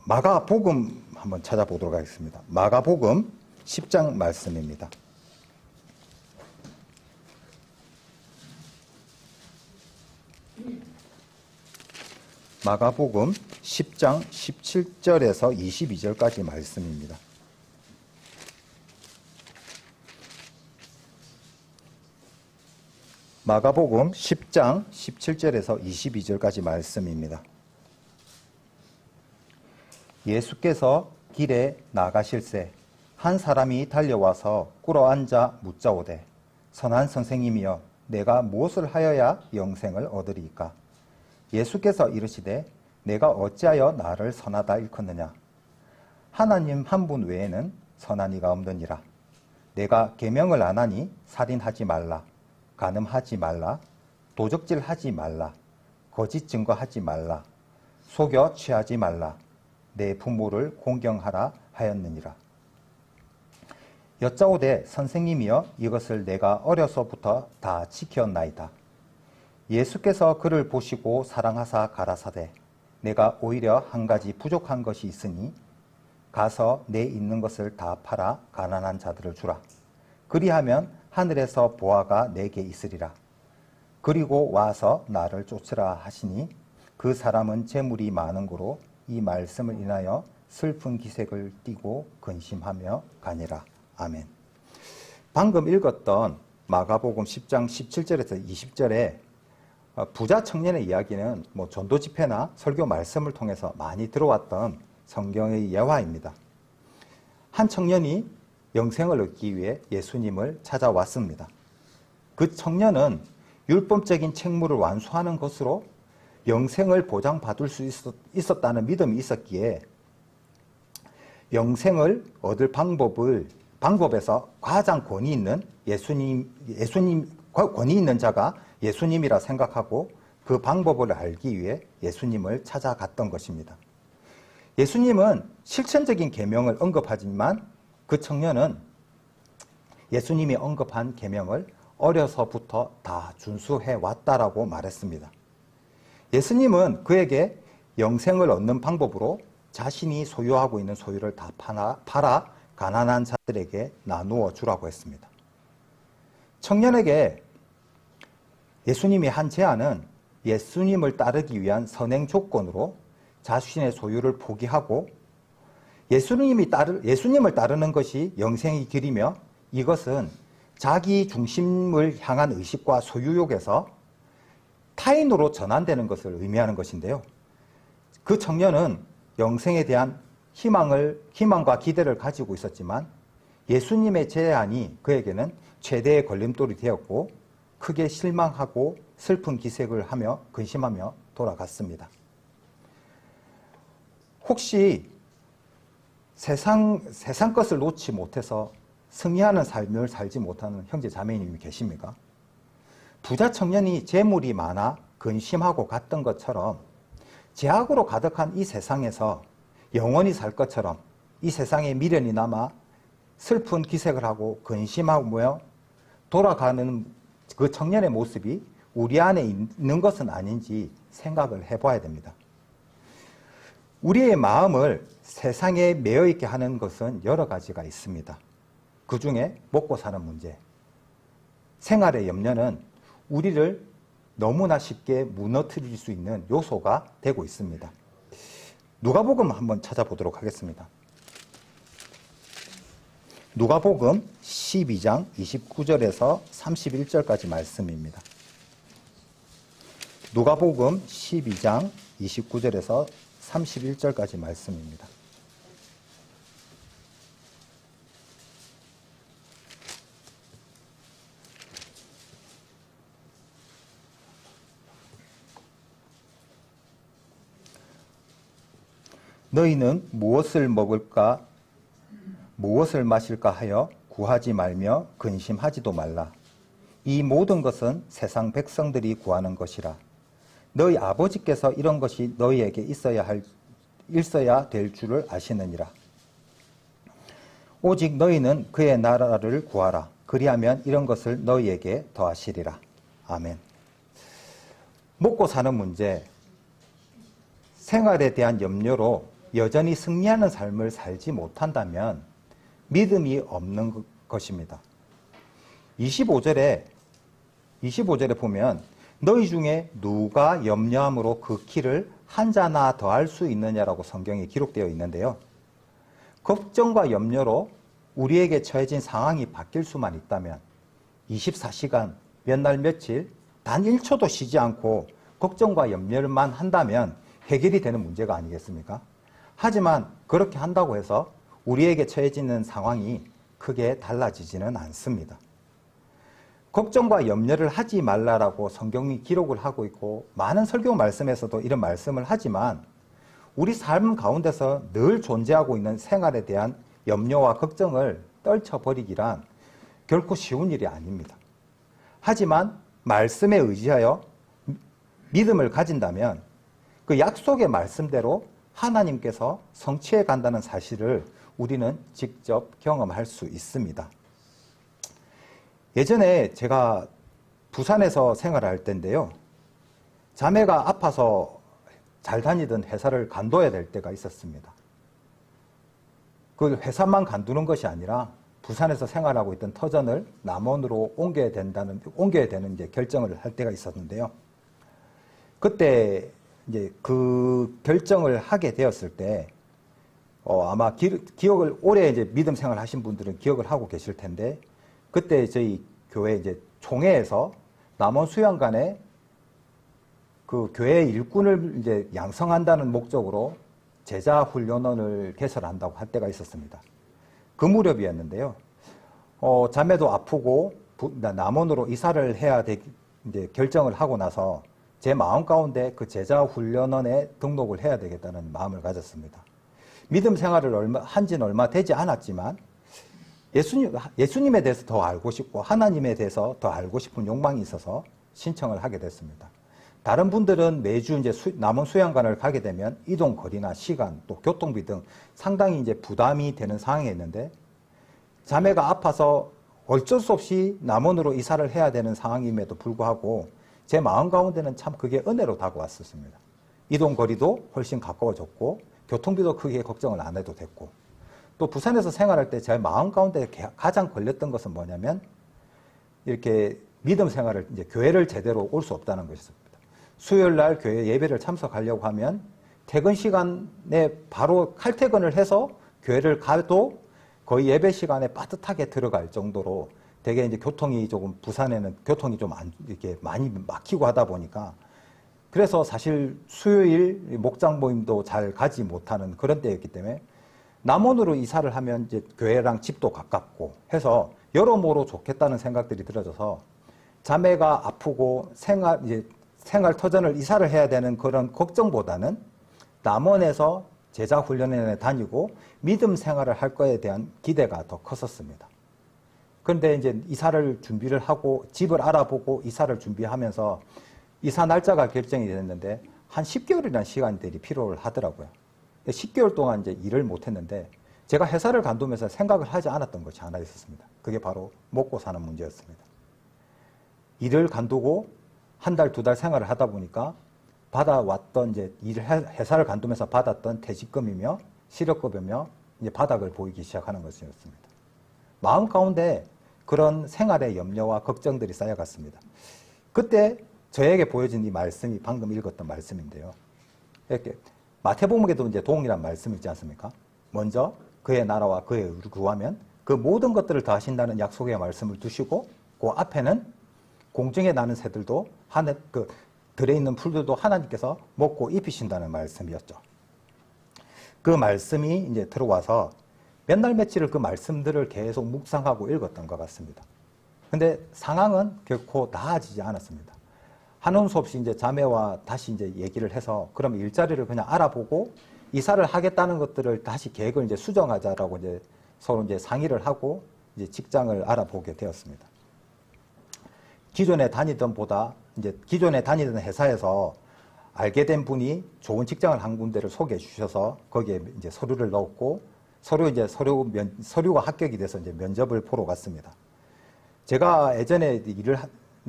마가복음 한번 찾아보도록 하겠습니다. 마가복음 10장 말씀입니다. 마가복음 10장 17절에서 22절까지 말씀입니다. 마가복음 10장 17절에서 22절까지 말씀입니다. 예수께서 길에 나가실새 한 사람이 달려와서 꿇어앉아 묻자오되 선한 선생님이여 내가 무엇을 하여야 영생을 얻으리이까? 예수께서 이르시되 내가 어찌하여 나를 선하다 일컫느냐? 하나님 한 분 외에는 선한 이가 없느니라. 내가 계명을 안 하니 살인하지 말라, 간음하지 말라, 도적질하지 말라, 거짓 증거하지 말라, 속여 취하지 말라, 내 부모를 공경하라 하였느니라. 여짜오되 선생님이여 이것을 내가 어려서부터 다 지켰나이다. 예수께서 그를 보시고 사랑하사 가라사대 내가 오히려 한 가지 부족한 것이 있으니 가서 내 있는 것을 다 팔아 가난한 자들을 주라. 그리하면 하늘에서 보화가 내게 있으리라. 그리고 와서 나를 쫓으라 하시니 그 사람은 재물이 많은 고로 이 말씀을 인하여 슬픈 기색을 띠고 근심하며 가니라. 아멘. 방금 읽었던 마가복음 10장 17절에서 20절에 부자 청년의 이야기는 전도 집회나 설교 말씀을 통해서 많이 들어왔던 성경의 예화입니다. 한 청년이 영생을 얻기 위해 예수님을 찾아왔습니다. 그 청년은 율법적인 책무를 완수하는 것으로 영생을 보장받을 수 있었다는 믿음이 있었기에 영생을 얻을 방법에서 가장 권위 있는 권위 있는 자가 예수님이라 생각하고 그 방법을 알기 위해 예수님을 찾아갔던 것입니다. 예수님은 실천적인 계명을 언급하지만 그 청년은 예수님이 언급한 계명을 어려서부터 다 준수해 왔다라고 말했습니다. 예수님은 그에게 영생을 얻는 방법으로 자신이 소유하고 있는 소유를 다 팔아 가난한 자들에게 나누어 주라고 했습니다. 청년에게 예수님이 한 제안은 예수님을 따르기 위한 선행 조건으로 자신의 소유를 포기하고 예수님을 따르는 것이 영생의 길이며 이것은 자기 중심을 향한 의식과 소유욕에서 타인으로 전환되는 것을 의미하는 것인데요. 그 청년은 영생에 대한 희망과 기대를 가지고 있었지만 예수님의 제안이 그에게는 최대의 걸림돌이 되었고 크게 실망하고 슬픈 기색을 하며 근심하며 돌아갔습니다. 혹시 세상 것을 놓지 못해서 승리하는 삶을 살지 못하는 형제 자매님이 계십니까? 부자 청년이 재물이 많아 근심하고 갔던 것처럼 죄악으로 가득한 이 세상에서 영원히 살 것처럼 이 세상에 미련이 남아 슬픈 기색을 하고 근심하며 돌아가는 그 청년의 모습이 우리 안에 있는 것은 아닌지 생각을 해봐야 됩니다. 우리의 마음을 세상에 매여 있게 하는 것은 여러 가지가 있습니다. 그 중에 먹고 사는 문제, 생활의 염려는 우리를 너무나 쉽게 무너뜨릴 수 있는 요소가 되고 있습니다. 누가복음 한번 찾아보도록 하겠습니다. 누가복음 12장 29절에서 31절까지 말씀입니다. 누가복음 12장 29절에서 31절까지 말씀입니다. 너희는 무엇을 먹을까 무엇을 마실까 하여 구하지 말며 근심하지도 말라. 이 모든 것은 세상 백성들이 구하는 것이라. 너희 아버지께서 이런 것이 너희에게 있어야 될 줄을 아시느니라. 오직 너희는 그의 나라를 구하라. 그리하면 이런 것을 너희에게 더하시리라. 아멘. 먹고 사는 문제, 생활에 대한 염려로 여전히 승리하는 삶을 살지 못한다면 믿음이 없는 것입니다. 25절에 보면 너희 중에 누가 염려함으로 그 키를 한 자나 더할 수 있느냐라고 성경에 기록되어 있는데요. 걱정과 염려로 우리에게 처해진 상황이 바뀔 수만 있다면 24시간 몇 날 며칠 단 1초도 쉬지 않고 걱정과 염려만 한다면 해결이 되는 문제가 아니겠습니까? 하지만 그렇게 한다고 해서 우리에게 처해지는 상황이 크게 달라지지는 않습니다. 걱정과 염려를 하지 말라라고 성경이 기록을 하고 있고 많은 설교 말씀에서도 이런 말씀을 하지만 우리 삶 가운데서 늘 존재하고 있는 생활에 대한 염려와 걱정을 떨쳐버리기란 결코 쉬운 일이 아닙니다. 하지만 말씀에 의지하여 믿음을 가진다면 그 약속의 말씀대로 하나님께서 성취해 간다는 사실을 우리는 직접 경험할 수 있습니다. 예전에 제가 부산에서 생활할 때인데요. 자매가 아파서 잘 다니던 회사를 관둬야 될 때가 있었습니다. 그 회사만 관두는 것이 아니라 부산에서 생활하고 있던 터전을 남원으로 옮겨야 되는 이제 결정을 할 때가 있었는데요. 그때 이제 그 결정을 하게 되었을 때, 아마 기억을 오래 이제 믿음 생활 하신 분들은 기억을 하고 계실 텐데, 그때 저희 교회 이제 총회에서 남원 수양관에 그 교회 일꾼을 이제 양성한다는 목적으로 제자 훈련원을 개설한다고 할 때가 있었습니다. 그 무렵이었는데요. 자매도 아프고 남원으로 이사를 해야 이제 결정을 하고 나서 제 마음 가운데 그 제자 훈련원에 등록을 해야 되겠다는 마음을 가졌습니다. 믿음 생활을 한지는 얼마 되지 않았지만 예수님에 대해서 더 알고 싶고 하나님에 대해서 더 알고 싶은 욕망이 있어서 신청을 하게 됐습니다. 다른 분들은 매주 이제 남원 수양관을 가게 되면 이동 거리나 시간 또 교통비 등 상당히 이제 부담이 되는 상황에 있는데 자매가 아파서 어쩔 수 없이 남원으로 이사를 해야 되는 상황임에도 불구하고 제 마음 가운데는 참 그게 은혜로 다가왔었습니다. 이동 거리도 훨씬 가까워졌고 교통비도 크게 걱정을 안 해도 됐고 또 부산에서 생활할 때 제 마음 가운데 가장 걸렸던 것은 뭐냐면 이렇게 믿음 생활을 이제 교회를 제대로 올 수 없다는 것이었습니다. 수요일 날 교회 예배를 참석하려고 하면 퇴근 시간에 바로 칼퇴근을 해서 교회를 가도 거의 예배 시간에 빠듯하게 들어갈 정도로 되게 이제 교통이 조금 부산에는 교통이 좀 이렇게 많이 막히고 하다 보니까 그래서 사실 수요일 목장 모임도 잘 가지 못하는 그런 때였기 때문에 남원으로 이사를 하면 이제 교회랑 집도 가깝고 해서 여러모로 좋겠다는 생각들이 들어져서 자매가 아프고 생활 터전을 이사를 해야 되는 그런 걱정보다는 남원에서 제자 훈련원에 다니고 믿음 생활을 할 거에 대한 기대가 더 컸었습니다. 그런데 이제 이사를 준비를 하고 집을 알아보고 이사를 준비하면서 이사 날짜가 결정이 됐는데 한 10개월이라는 시간들이 필요를 하더라고요. 10개월 동안 이제 일을 못 했는데 제가 회사를 관두면서 생각을 하지 않았던 것이 하나 있었습니다. 그게 바로 먹고 사는 문제였습니다. 일을 관두고 한 달, 두 달 생활을 하다 보니까 받아왔던 이제 회사를 관두면서 받았던 퇴직금이며 실업급여며 이제 바닥을 보이기 시작하는 것이었습니다. 마음 가운데 그런 생활의 염려와 걱정들이 쌓여갔습니다. 그때 저에게 보여진 이 말씀이 방금 읽었던 말씀인데요. 이렇게 마태복음에도 이제 동일한 말씀이 있지 않습니까? 먼저 그의 나라와 그의 의를 구하면 그 모든 것들을 다 하신다는 약속의 말씀을 두시고 그 앞에는 공중에 나는 새들도 들에 있는 풀들도 하나님께서 먹고 입히신다는 말씀이었죠. 그 말씀이 이제 들어와서 몇 날 며칠을 그 말씀들을 계속 묵상하고 읽었던 것 같습니다. 근데 상황은 결코 나아지지 않았습니다. 한음 수 없이 이제 자매와 다시 이제 얘기를 해서 그럼 일자리를 그냥 알아보고 이사를 하겠다는 것들을 다시 계획을 이제 수정하자라고 이제 서로 이제 상의를 하고 이제 직장을 알아보게 되었습니다. 기존에 다니던 회사에서 알게 된 분이 좋은 직장을 한 군데를 소개해 주셔서 거기에 이제 서류를 넣었고 서류가 합격이 돼서 이제 면접을 보러 갔습니다. 제가 예전에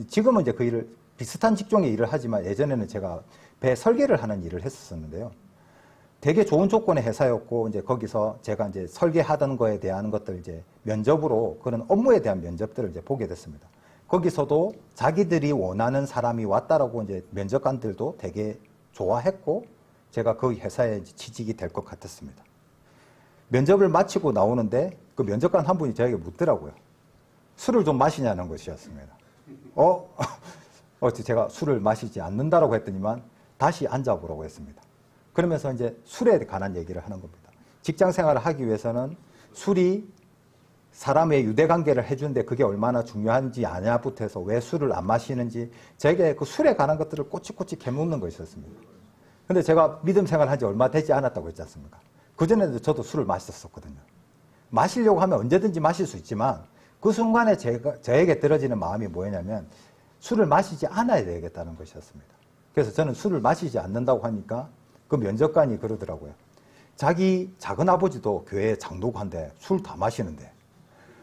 지금은 이제 그 일을 비슷한 직종의 일을 하지만 예전에는 제가 배 설계를 하는 일을 했었는데요. 되게 좋은 조건의 회사였고 이제 거기서 제가 이제 설계하던 거에 대한 것들 이제 면접으로 그런 업무에 대한 면접들을 이제 보게 됐습니다. 거기서도 자기들이 원하는 사람이 왔다라고 이제 면접관들도 되게 좋아했고 제가 그 회사에 취직이 될 것 같았습니다. 면접을 마치고 나오는데 그 면접관 한 분이 저에게 묻더라고요. 술을 좀 마시냐는 것이었습니다. 제가 술을 마시지 않는다라고 했더니만 다시 앉아보라고 했습니다. 그러면서 이제 술에 관한 얘기를 하는 겁니다. 직장 생활을 하기 위해서는 술이 사람의 유대관계를 해주는데 그게 얼마나 중요한지 아냐부터 해서 왜 술을 안 마시는지 저에게 그 술에 관한 것들을 꼬치꼬치 캐묻는 것이었습니다. 근데 제가 믿음 생활 한 지 얼마 되지 않았다고 했지 않습니까? 그전에도 저도 술을 마셨었거든요. 마시려고 하면 언제든지 마실 수 있지만 그 순간에 저에게 들어지는 마음이 뭐였냐면 술을 마시지 않아야 되겠다는 것이었습니다. 그래서 저는 술을 마시지 않는다고 하니까 그 면접관이 그러더라고요. 자기 작은아버지도 교회 장로관데 술 다 마시는데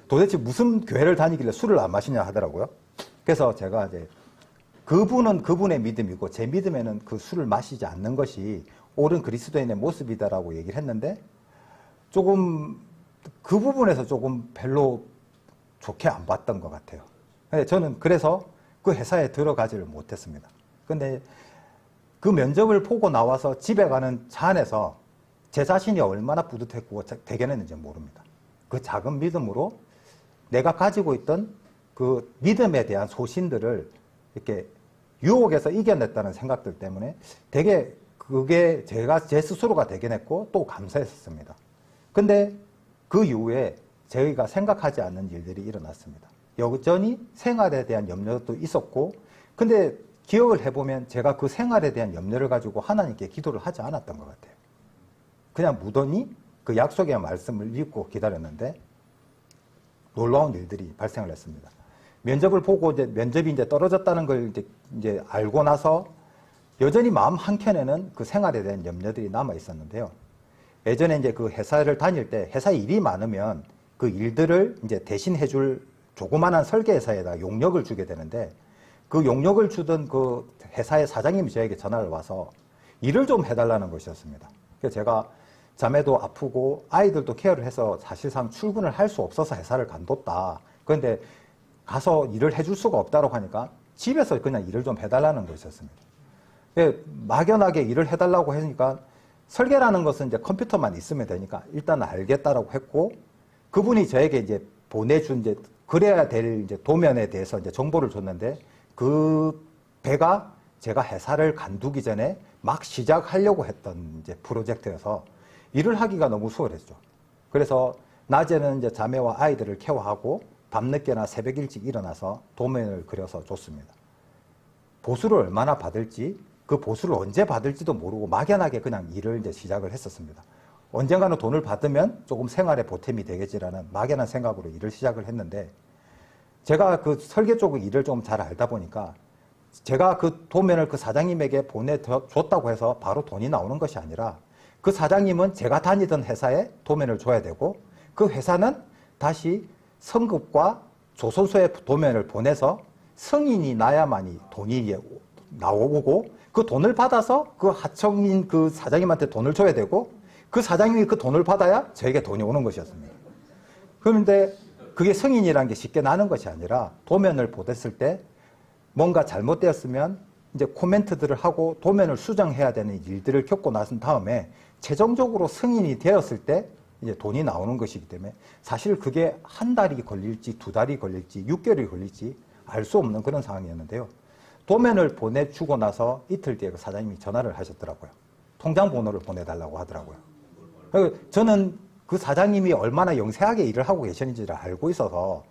도대체 무슨 교회를 다니길래 술을 안 마시냐 하더라고요. 그래서 제가 이제 그분은 그분의 믿음이고 제 믿음에는 그 술을 마시지 않는 것이 옳은 그리스도인의 모습이다라고 얘기를 했는데 조금 그 부분에서 조금 별로 좋게 안 봤던 것 같아요. 근데 저는 그래서 그 회사에 들어가지를 못했습니다. 근데 그 면접을 보고 나와서 집에 가는 차 안에서 제 자신이 얼마나 뿌듯했고 대견했는지 모릅니다. 그 작은 믿음으로 내가 가지고 있던 그 믿음에 대한 소신들을 이렇게 유혹에서 이겨냈다는 생각들 때문에 되게 그게 제 스스로가 대견했고 또 감사했었습니다. 근데 그 이후에 저희가 생각하지 않는 일들이 일어났습니다. 여전히 생활에 대한 염려도 있었고, 근데 기억을 해보면 제가 그 생활에 대한 염려를 가지고 하나님께 기도를 하지 않았던 것 같아요. 그냥 무던히 그 약속의 말씀을 믿고 기다렸는데 놀라운 일들이 발생을 했습니다. 면접을 보고 이제 면접이 이제 떨어졌다는 걸 이제 알고 나서 여전히 마음 한켠에는 그 생활에 대한 염려들이 남아 있었는데요. 예전에 이제 그 회사를 다닐 때 회사에 일이 많으면 그 일들을 이제 대신 해줄 조그만한 설계회사에다 용역을 주게 되는데 그 용역을 주던 그 회사의 사장님이 저에게 전화를 와서 일을 좀 해달라는 것이었습니다. 그래서 제가 자매도 아프고 아이들도 케어를 해서 사실상 출근을 할 수 없어서 회사를 간뒀다. 그런데 가서 일을 해줄 수가 없다고 하니까 집에서 그냥 일을 좀 해달라는 것이었습니다. 막연하게 일을 해달라고 하니까 설계라는 것은 이제 컴퓨터만 있으면 되니까 일단 알겠다라고 했고 그분이 저에게 이제 보내준 이제 그래야 될 이제 도면에 대해서 이제 정보를 줬는데 그 배가 제가 회사를 간두기 전에 막 시작하려고 했던 이제 프로젝트여서 일을 하기가 너무 수월했죠. 그래서 낮에는 이제 자매와 아이들을 케어하고 밤늦게나 새벽 일찍 일어나서 도면을 그려서 줬습니다. 보수를 얼마나 받을지 그 보수를 언제 받을지도 모르고 막연하게 그냥 일을 이제 시작을 했었습니다. 언젠가는 돈을 받으면 조금 생활에 보탬이 되겠지라는 막연한 생각으로 일을 시작을 했는데 제가 그 설계 쪽 일을 좀 잘 알다 보니까 제가 그 도면을 그 사장님에게 보내줬다고 해서 바로 돈이 나오는 것이 아니라 그 사장님은 제가 다니던 회사에 도면을 줘야 되고 그 회사는 다시 성급과 조선소에 도면을 보내서 승인이 나야만이 돈이 나오고 그 돈을 받아서 그 하청인 그 사장님한테 돈을 줘야 되고 그 사장님이 그 돈을 받아야 저에게 돈이 오는 것이었습니다. 그런데 그게 승인이라는 게 쉽게 나는 것이 아니라 도면을 보냈을 때 뭔가 잘못되었으면 이제 코멘트들을 하고 도면을 수정해야 되는 일들을 겪고 나선 다음에 최종적으로 승인이 되었을 때 이제 돈이 나오는 것이기 때문에 사실 그게 한 달이 걸릴지 두 달이 걸릴지 6개월이 걸릴지 알 수 없는 그런 상황이었는데요. 도면을 보내주고 나서 이틀 뒤에 그 사장님이 전화를 하셨더라고요. 통장 번호를 보내달라고 하더라고요. 저는 그 사장님이 얼마나 영세하게 일을 하고 계셨는지를 알고 있어서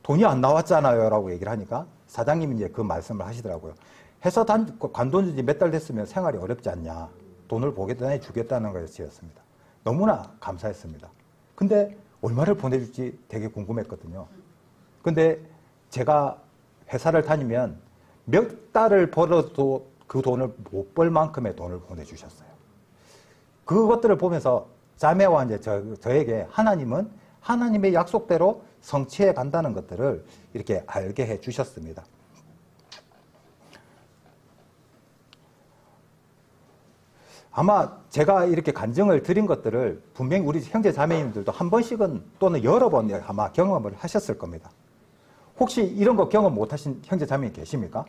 돈이 안 나왔잖아요 라고 얘기를 하니까 사장님이 이제 그 말씀을 하시더라고요. 회사 관둔 지 몇 달 됐으면 생활이 어렵지 않냐. 돈을 보겠다니 주겠다는 것이었습니다. 너무나 감사했습니다. 근데 얼마를 보내줄지 되게 궁금했거든요. 근데 제가 회사를 다니면 몇 달을 벌어도 그 돈을 못 벌 만큼의 돈을 보내주셨어요. 그것들을 보면서 자매와 이제 저에게 하나님은 하나님의 약속대로 성취해 간다는 것들을 이렇게 알게 해 주셨습니다. 아마 제가 이렇게 간증을 드린 것들을 분명히 우리 형제 자매님들도 한 번씩은 또는 여러 번 아마 경험을 하셨을 겁니다. 혹시 이런 거 경험 못 하신 형제 자매님 계십니까?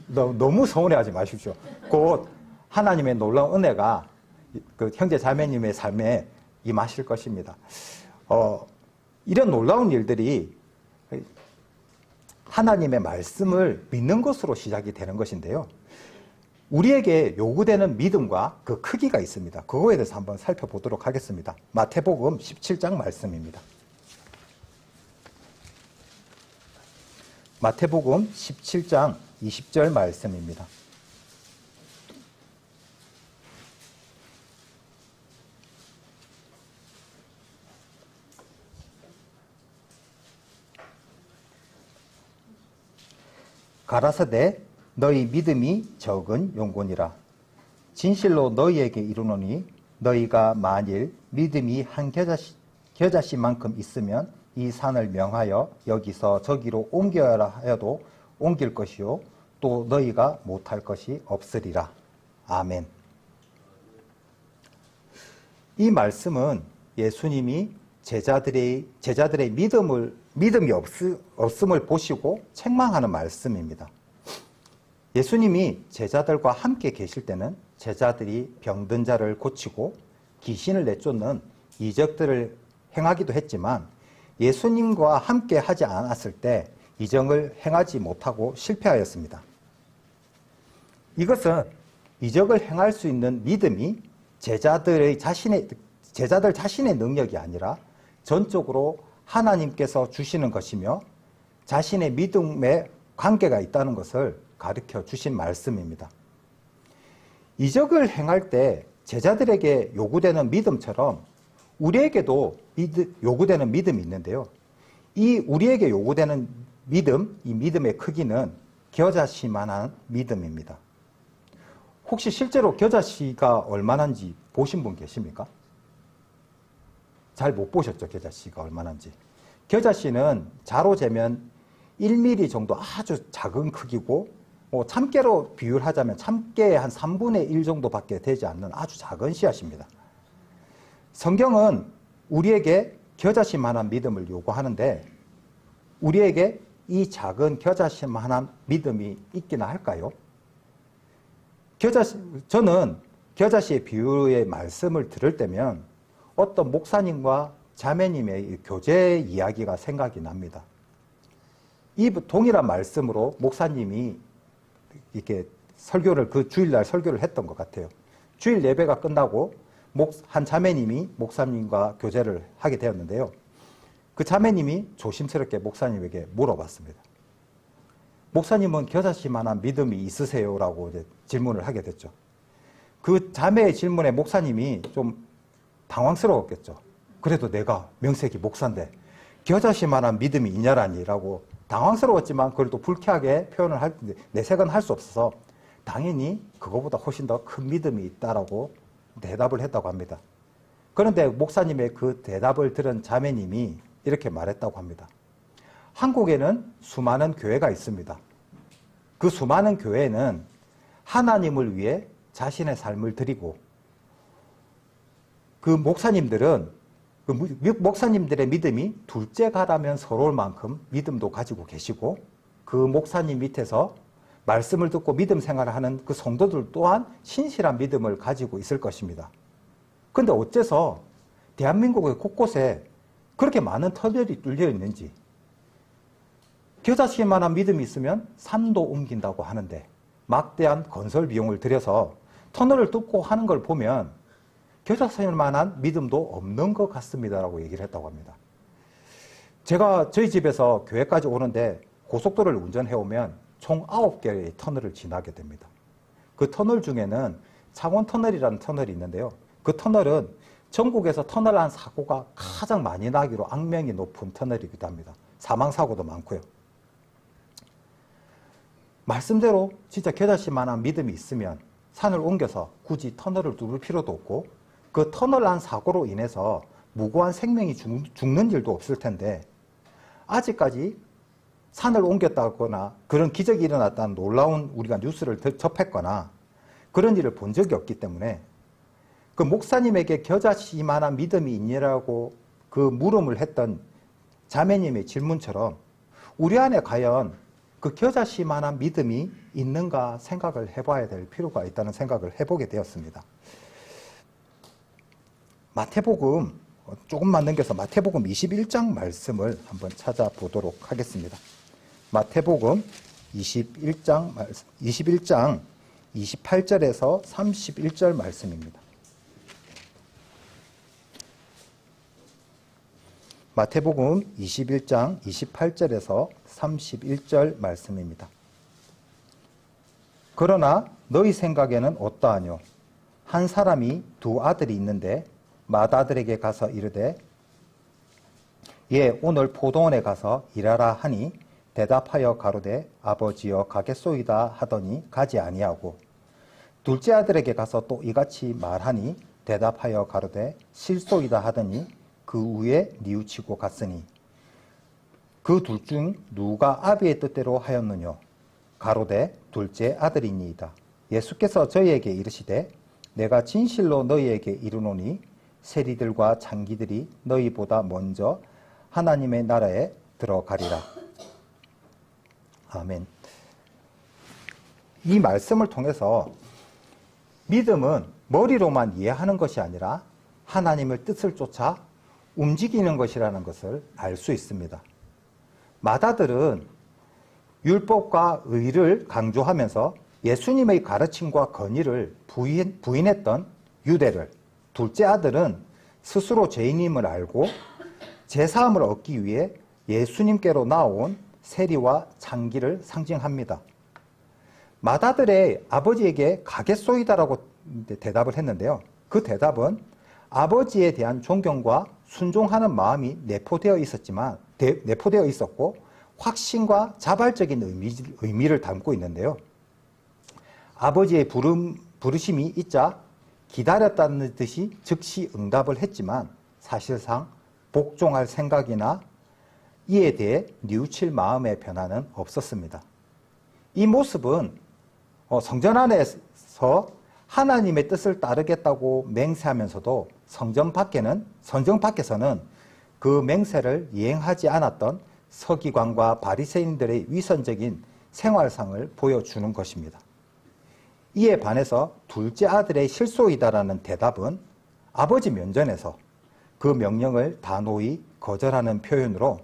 너무 서운해하지 마십시오. 곧 하나님의 놀라운 은혜가 그 형제 자매님의 삶에 임하실 것입니다. 이런 놀라운 일들이 하나님의 말씀을 믿는 것으로 시작이 되는 것인데요. 우리에게 요구되는 믿음과 그 크기가 있습니다. 그거에 대해서 한번 살펴보도록 하겠습니다. 마태복음 17장 말씀입니다. 마태복음 17장 20절 말씀입니다. 가라사대 너희 믿음이 적은 용곤이라. 진실로 너희에게 이르노니 너희가 만일 믿음이 한 겨자씨만큼 있으면 이 산을 명하여 여기서 저기로 옮겨라 하여도 옮길 것이요 또 너희가 못할 것이 없으리라. 아멘. 이 말씀은 예수님이 제자들의 믿음이 없음을 보시고 책망하는 말씀입니다. 예수님이 제자들과 함께 계실 때는 제자들이 병든 자를 고치고 귀신을 내쫓는 이적들을 행하기도 했지만 예수님과 함께 하지 않았을 때 이적을 행하지 못하고 실패하였습니다. 이것은 이적을 행할 수 있는 믿음이 제자들 자신의 능력이 아니라 전적으로 하나님께서 주시는 것이며 자신의 믿음에 관계가 있다는 것을 가르쳐 주신 말씀입니다. 이적을 행할 때 제자들에게 요구되는 믿음처럼 우리에게도 요구되는 믿음이 있는데요. 이 우리에게 요구되는 믿음, 이 믿음의 크기는 겨자씨만한 믿음입니다. 혹시 실제로 겨자씨가 얼마나인지 보신 분 계십니까? 잘 못 보셨죠, 겨자씨가 얼마나인지. 겨자씨는 자로 재면 1mm 정도 아주 작은 크기고 참깨로 비율하자면 참깨의 한 3분의 1 정도밖에 되지 않는 아주 작은 씨앗입니다. 성경은 우리에게 겨자씨만한 믿음을 요구하는데 우리에게 이 작은 겨자씨만한 믿음이 있기나 할까요? 저는 겨자씨의 비유의 말씀을 들을 때면 어떤 목사님과 자매님의 교제 이야기가 생각이 납니다. 이 동일한 말씀으로 목사님이 이렇게 그 주일날 설교를 했던 것 같아요. 주일 예배가 끝나고 한 자매님이 목사님과 교제를 하게 되었는데요. 그 자매님이 조심스럽게 목사님에게 물어봤습니다. 목사님은 겨자씨만한 믿음이 있으세요? 라고 이제 질문을 하게 됐죠. 그 자매의 질문에 목사님이 좀 당황스러웠겠죠. 그래도 내가 명색이 목사인데 겨자씨만한 믿음이 있냐라니 라고 당황스러웠지만 그래도 불쾌하게 표현을 내색은 할 수 없어서 당연히 그거보다 훨씬 더 큰 믿음이 있다라고 대답을 했다고 합니다. 그런데 목사님의 그 대답을 들은 자매님이 이렇게 말했다고 합니다. 한국에는 수많은 교회가 있습니다. 그 수많은 교회는 하나님을 위해 자신의 삶을 드리고 그 목사님들의 믿음이 둘째가라면 서러울 만큼 믿음도 가지고 계시고 그 목사님 밑에서 말씀을 듣고 믿음 생활을 하는 그 성도들 또한 신실한 믿음을 가지고 있을 것입니다. 그런데 어째서 대한민국의 곳곳에 그렇게 많은 터널이 뚫려 있는지 겨자씨만한 믿음이 있으면 산도 옮긴다고 하는데 막대한 건설 비용을 들여서 터널을 뚫고 하는 걸 보면 겨자씨만한 믿음도 없는 것 같습니다라고 얘기를 했다고 합니다. 제가 저희 집에서 교회까지 오는데 고속도로를 운전해 오면 총 9개의 터널을 지나게 됩니다. 그 터널 중에는 창원터널이라는 터널이 있는데요. 그 터널은 전국에서 터널 안 사고가 가장 많이 나기로 악명이 높은 터널이기도 합니다. 사망사고도 많고요. 말씀대로 진짜 겨자씨만한 믿음이 있으면 산을 옮겨서 굳이 터널을 뚫을 필요도 없고 그 터널 안 사고로 인해서 무고한 생명이 죽는 일도 없을 텐데 아직까지 산을 옮겼다거나 그런 기적이 일어났다는 놀라운 우리가 뉴스를 접했거나 그런 일을 본 적이 없기 때문에 그 목사님에게 겨자씨만한 믿음이 있냐라고 그 물음을 했던 자매님의 질문처럼 우리 안에 과연 그 겨자씨만한 믿음이 있는가 생각을 해봐야 될 필요가 있다는 생각을 해보게 되었습니다. 마태복음 조금만 넘겨서 마태복음 21장 말씀을 한번 찾아보도록 하겠습니다. 마태복음 21장 28절에서 31절 말씀입니다. 마태복음 21장 28절에서 31절 말씀입니다. 그러나 너희 생각에는 어떠하뇨? 한 사람이 두 아들이 있는데 맏아들에게 가서 이르되 예, 오늘 포도원에 가서 일하라 하니 대답하여 가로되 아버지여 가겠소이다 하더니 가지 아니하고 둘째 아들에게 가서 또 이같이 말하니 대답하여 가로되 실소이다 하더니 그 후에 뉘우치고 갔으니 그 둘 중 누가 아비의 뜻대로 하였느뇨? 가로되 둘째 아들이니이다. 예수께서 저희에게 이르시되 내가 진실로 너희에게 이르노니 세리들과 창기들이 너희보다 먼저 하나님의 나라에 들어가리라. 아멘. 이 말씀을 통해서 믿음은 머리로만 이해하는 것이 아니라 하나님의 뜻을 쫓아 움직이는 것이라는 것을 알 수 있습니다. 맏아들은 율법과 의를 강조하면서 예수님의 가르침과 건의를 부인했던 유대를, 둘째 아들은 스스로 죄인임을 알고 제사함을 얻기 위해 예수님께로 나온 세리와 창기를 상징합니다. 맏아들의 아버지에게 가겠소이다라고 대답을 했는데요. 그 대답은 아버지에 대한 존경과 순종하는 마음이 내포되어 있었고 확신과 자발적인 의미를 담고 있는데요. 아버지의 부르심이 있자 기다렸다는 듯이 즉시 응답을 했지만 사실상 복종할 생각이나 이에 대해 뉘우칠 마음의 변화는 없었습니다. 이 모습은 성전 안에서 하나님의 뜻을 따르겠다고 맹세하면서도 성전 밖에서는 그 맹세를 이행하지 않았던 서기관과 바리새인들의 위선적인 생활상을 보여주는 것입니다. 이에 반해서 둘째 아들의 실소이다라는 대답은 아버지 면전에서 그 명령을 단호히 거절하는 표현으로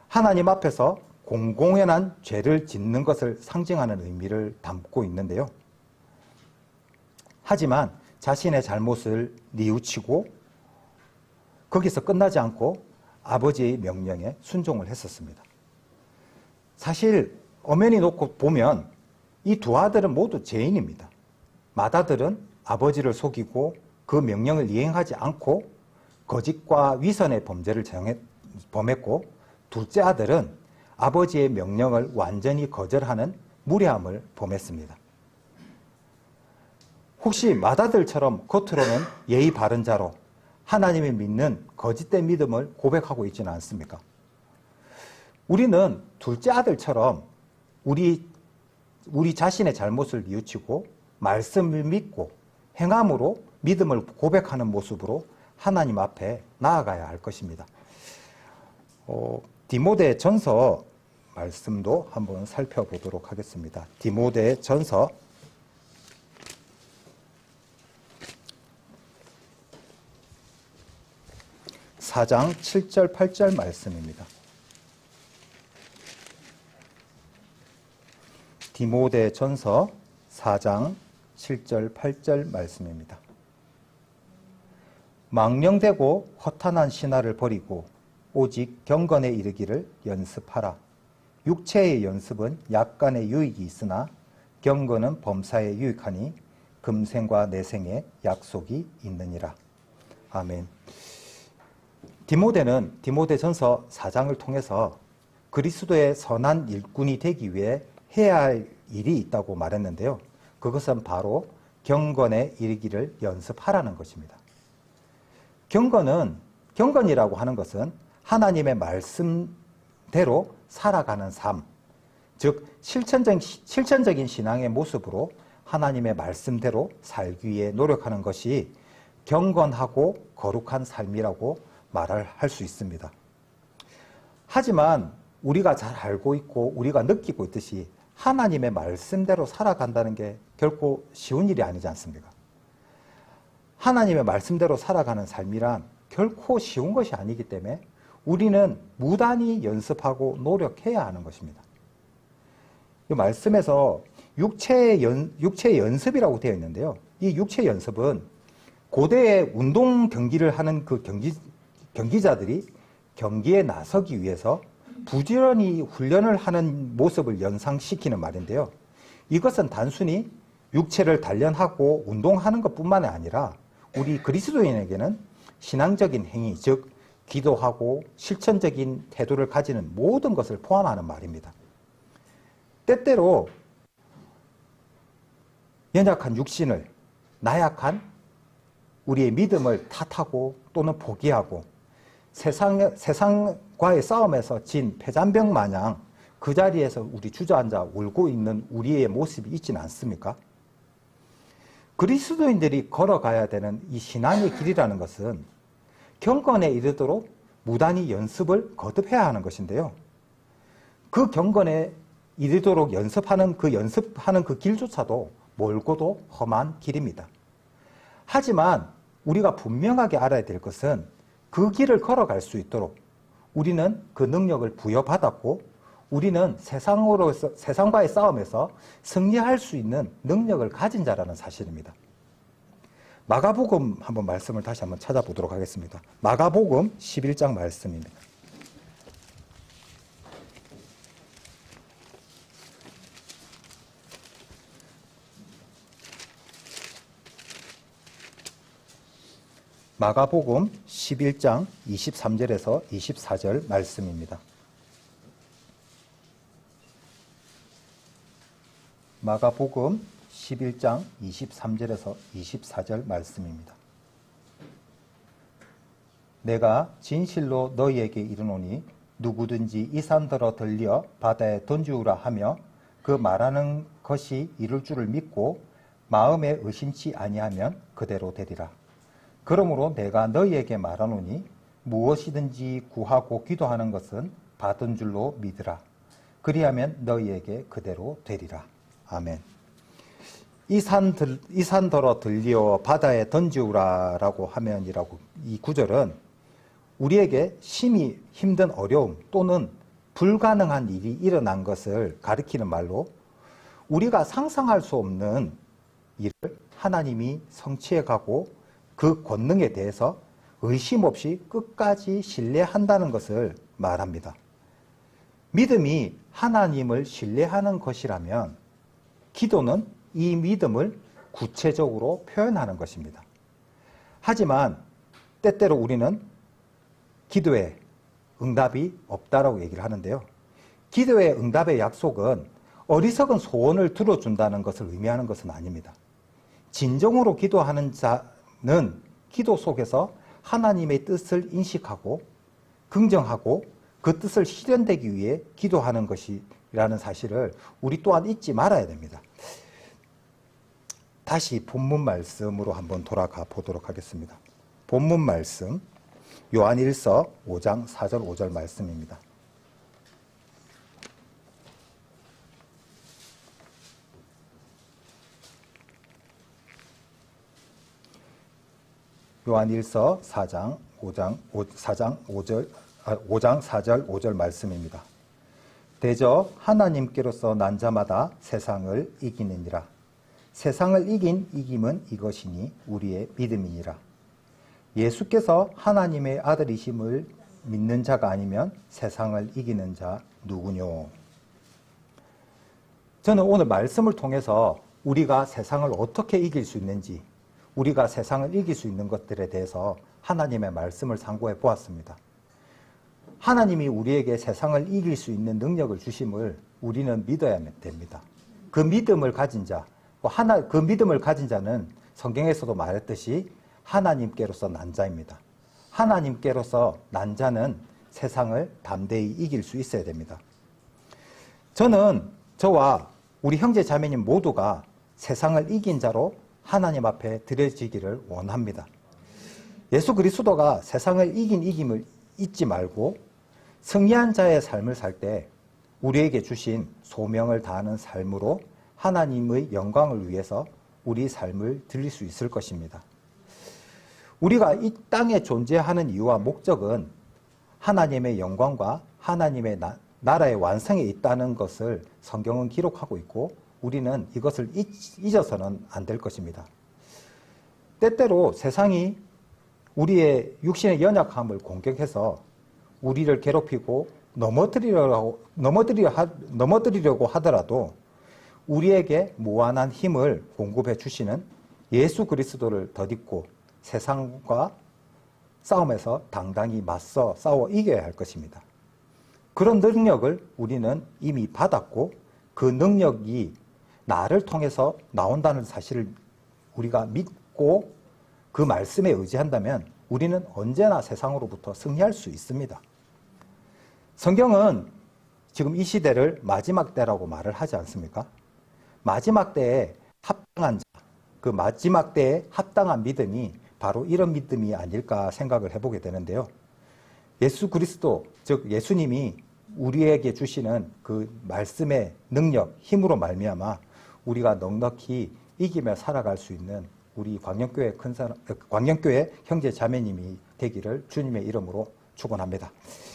하나님 앞에서 공공연한 죄를 짓는 것을 상징하는 의미를 담고 있는데요. 하지만 자신의 잘못을 뉘우치고 거기서 끝나지 않고 아버지의 명령에 순종을 했었습니다. 사실 엄연히 놓고 보면 이 두 아들은 모두 죄인입니다. 맏아들은 아버지를 속이고 그 명령을 이행하지 않고 거짓과 위선의 범죄를 범했고, 둘째 아들은 아버지의 명령을 완전히 거절하는 무례함을 범했습니다. 혹시 맏아들처럼 겉으로는 예의 바른 자로 하나님을 믿는 거짓된 믿음을 고백하고 있지는 않습니까? 우리는 둘째 아들처럼 우리 자신의 잘못을 뉘우치고 말씀을 믿고 행함으로 믿음을 고백하는 모습으로 하나님 앞에 나아가야 할 것입니다. 디모데 전서 말씀도 한번 살펴보도록 하겠습니다. 디모데 전서 4장 7절 8절 말씀입니다. 디모데 전서 4장 7절 8절 말씀입니다. 망령되고 허탄한 신화를 버리고 오직 경건에 이르기를 연습하라. 육체의 연습은 약간의 유익이 있으나 경건은 범사에 유익하니 금생과 내생에 약속이 있느니라. 아멘. 디모데는 디모데전서 4장을 통해서 그리스도의 선한 일꾼이 되기 위해 해야 할 일이 있다고 말했는데요. 그것은 바로 경건에 이르기를 연습하라는 것입니다. 경건이라고 하는 것은 하나님의 말씀대로 살아가는 삶, 즉 실천적인 신앙의 모습으로 하나님의 말씀대로 살기 위해 노력하는 것이 경건하고 거룩한 삶이라고 말을 할 수 있습니다. 하지만 우리가 잘 알고 있고 우리가 느끼고 있듯이 하나님의 말씀대로 살아간다는 게 결코 쉬운 일이 아니지 않습니까? 하나님의 말씀대로 살아가는 삶이란 결코 쉬운 것이 아니기 때문에 우리는 무단히 연습하고 노력해야 하는 것입니다. 이 말씀에서 육체 연습이라고 되어 있는데요. 이 육체 연습은 고대의 운동 경기를 하는 그 경기자들이 경기에 나서기 위해서 부지런히 훈련을 하는 모습을 연상시키는 말인데요. 이것은 단순히 육체를 단련하고 운동하는 것뿐만이 아니라 우리 그리스도인에게는 신앙적인 행위, 즉 기도하고 실천적인 태도를 가지는 모든 것을 포함하는 말입니다. 때때로 연약한 육신을, 나약한 우리의 믿음을 탓하고 또는 포기하고 세상과의 싸움에서 진 패잔병 마냥 그 자리에서 우리 주저앉아 울고 있는 우리의 모습이 있지는 않습니까? 그리스도인들이 걸어가야 되는 이 신앙의 길이라는 것은 경건에 이르도록 무단히 연습을 거듭해야 하는 것인데요. 그 경건에 이르도록 연습하는 그 길조차도 멀고도 험한 길입니다. 하지만 우리가 분명하게 알아야 될 것은 그 길을 걸어갈 수 있도록 우리는 그 능력을 부여받았고 우리는 세상과의 싸움에서 승리할 수 있는 능력을 가진 자라는 사실입니다. 마가복음 한번 말씀을 다시 한번 찾아보도록 하겠습니다. 마가복음 11장 말씀입니다. 마가복음 11장 23절에서 24절 말씀입니다. 마가복음 11장 23절에서 24절 말씀입니다. 내가 진실로 너희에게 이르노니 누구든지 이 산더러 들려 바다에 던지우라 하며 그 말하는 것이 이룰 줄을 믿고 마음에 의심치 아니하면 그대로 되리라. 그러므로 내가 너희에게 말하노니 무엇이든지 구하고 기도하는 것은 받은 줄로 믿으라. 그리하면 너희에게 그대로 되리라. 아멘. 이 산더러 들리어 바다에 던지우라라고 하면이라고 이 구절은 우리에게 심히 힘든 어려움 또는 불가능한 일이 일어난 것을 가리키는 말로 우리가 상상할 수 없는 일을 하나님이 성취해가고 그 권능에 대해서 의심 없이 끝까지 신뢰한다는 것을 말합니다. 믿음이 하나님을 신뢰하는 것이라면 기도는 이 믿음을 구체적으로 표현하는 것입니다. 하지만 때때로 우리는 기도에 응답이 없다라고 얘기를 하는데요. 기도의 응답의 약속은 어리석은 소원을 들어준다는 것을 의미하는 것은 아닙니다. 진정으로 기도하는 자는 기도 속에서 하나님의 뜻을 인식하고 긍정하고 그 뜻을 실현되기 위해 기도하는 것이라는 사실을 우리 또한 잊지 말아야 됩니다. 다시 본문 말씀으로 한번 돌아가 보도록 하겠습니다. 본문 말씀 요한일서 5장 4절 5절 말씀입니다. 요한일서 4장 4절 5절 말씀입니다. 대저 하나님께로서 난 자마다 세상을 이기느니라. 세상을 이긴 이김은 이것이니 우리의 믿음이니라. 예수께서 하나님의 아들이심을 믿는 자가 아니면 세상을 이기는 자 누구뇨? 저는 오늘 말씀을 통해서 우리가 세상을 어떻게 이길 수 있는지, 우리가 세상을 이길 수 있는 것들에 대해서 하나님의 말씀을 참고해 보았습니다. 하나님이 우리에게 세상을 이길 수 있는 능력을 주심을 우리는 믿어야 됩니다. 그 믿음을 가진 자, 그 믿음을 가진 자는 성경에서도 말했듯이 하나님께로서 난 자입니다. 하나님께로서 난 자는 세상을 담대히 이길 수 있어야 됩니다. 저는 저와 우리 형제 자매님 모두가 세상을 이긴 자로 하나님 앞에 드려지기를 원합니다. 예수 그리스도가 세상을 이긴 이김을 잊지 말고 승리한 자의 삶을 살 때 우리에게 주신 소명을 다하는 삶으로 하나님의 영광을 위해서 우리 삶을 드릴 수 있을 것입니다. 우리가 이 땅에 존재하는 이유와 목적은 하나님의 영광과 하나님의 나라의 완성에 있다는 것을 성경은 기록하고 있고 우리는 이것을 잊어서는 안 될 것입니다. 때때로 세상이 우리의 육신의 연약함을 공격해서 우리를 괴롭히고 넘어뜨리려고 하더라도 우리에게 무한한 힘을 공급해 주시는 예수 그리스도를 덧입고 세상과 싸움에서 당당히 맞서 싸워 이겨야 할 것입니다. 그런 능력을 우리는 이미 받았고 그 능력이 나를 통해서 나온다는 사실을 우리가 믿고 그 말씀에 의지한다면 우리는 언제나 세상으로부터 승리할 수 있습니다. 성경은 지금 이 시대를 마지막 때라고 말을 하지 않습니까? 마지막 때에 합당한 자, 그 마지막 때에 합당한 믿음이 바로 이런 믿음이 아닐까 생각을 해보게 되는데요. 예수 그리스도, 즉 예수님이 우리에게 주시는 그 말씀의 능력, 힘으로 말미암아 우리가 넉넉히 이기며 살아갈 수 있는 우리 광명교회 형제 자매님이 되기를 주님의 이름으로 축원합니다.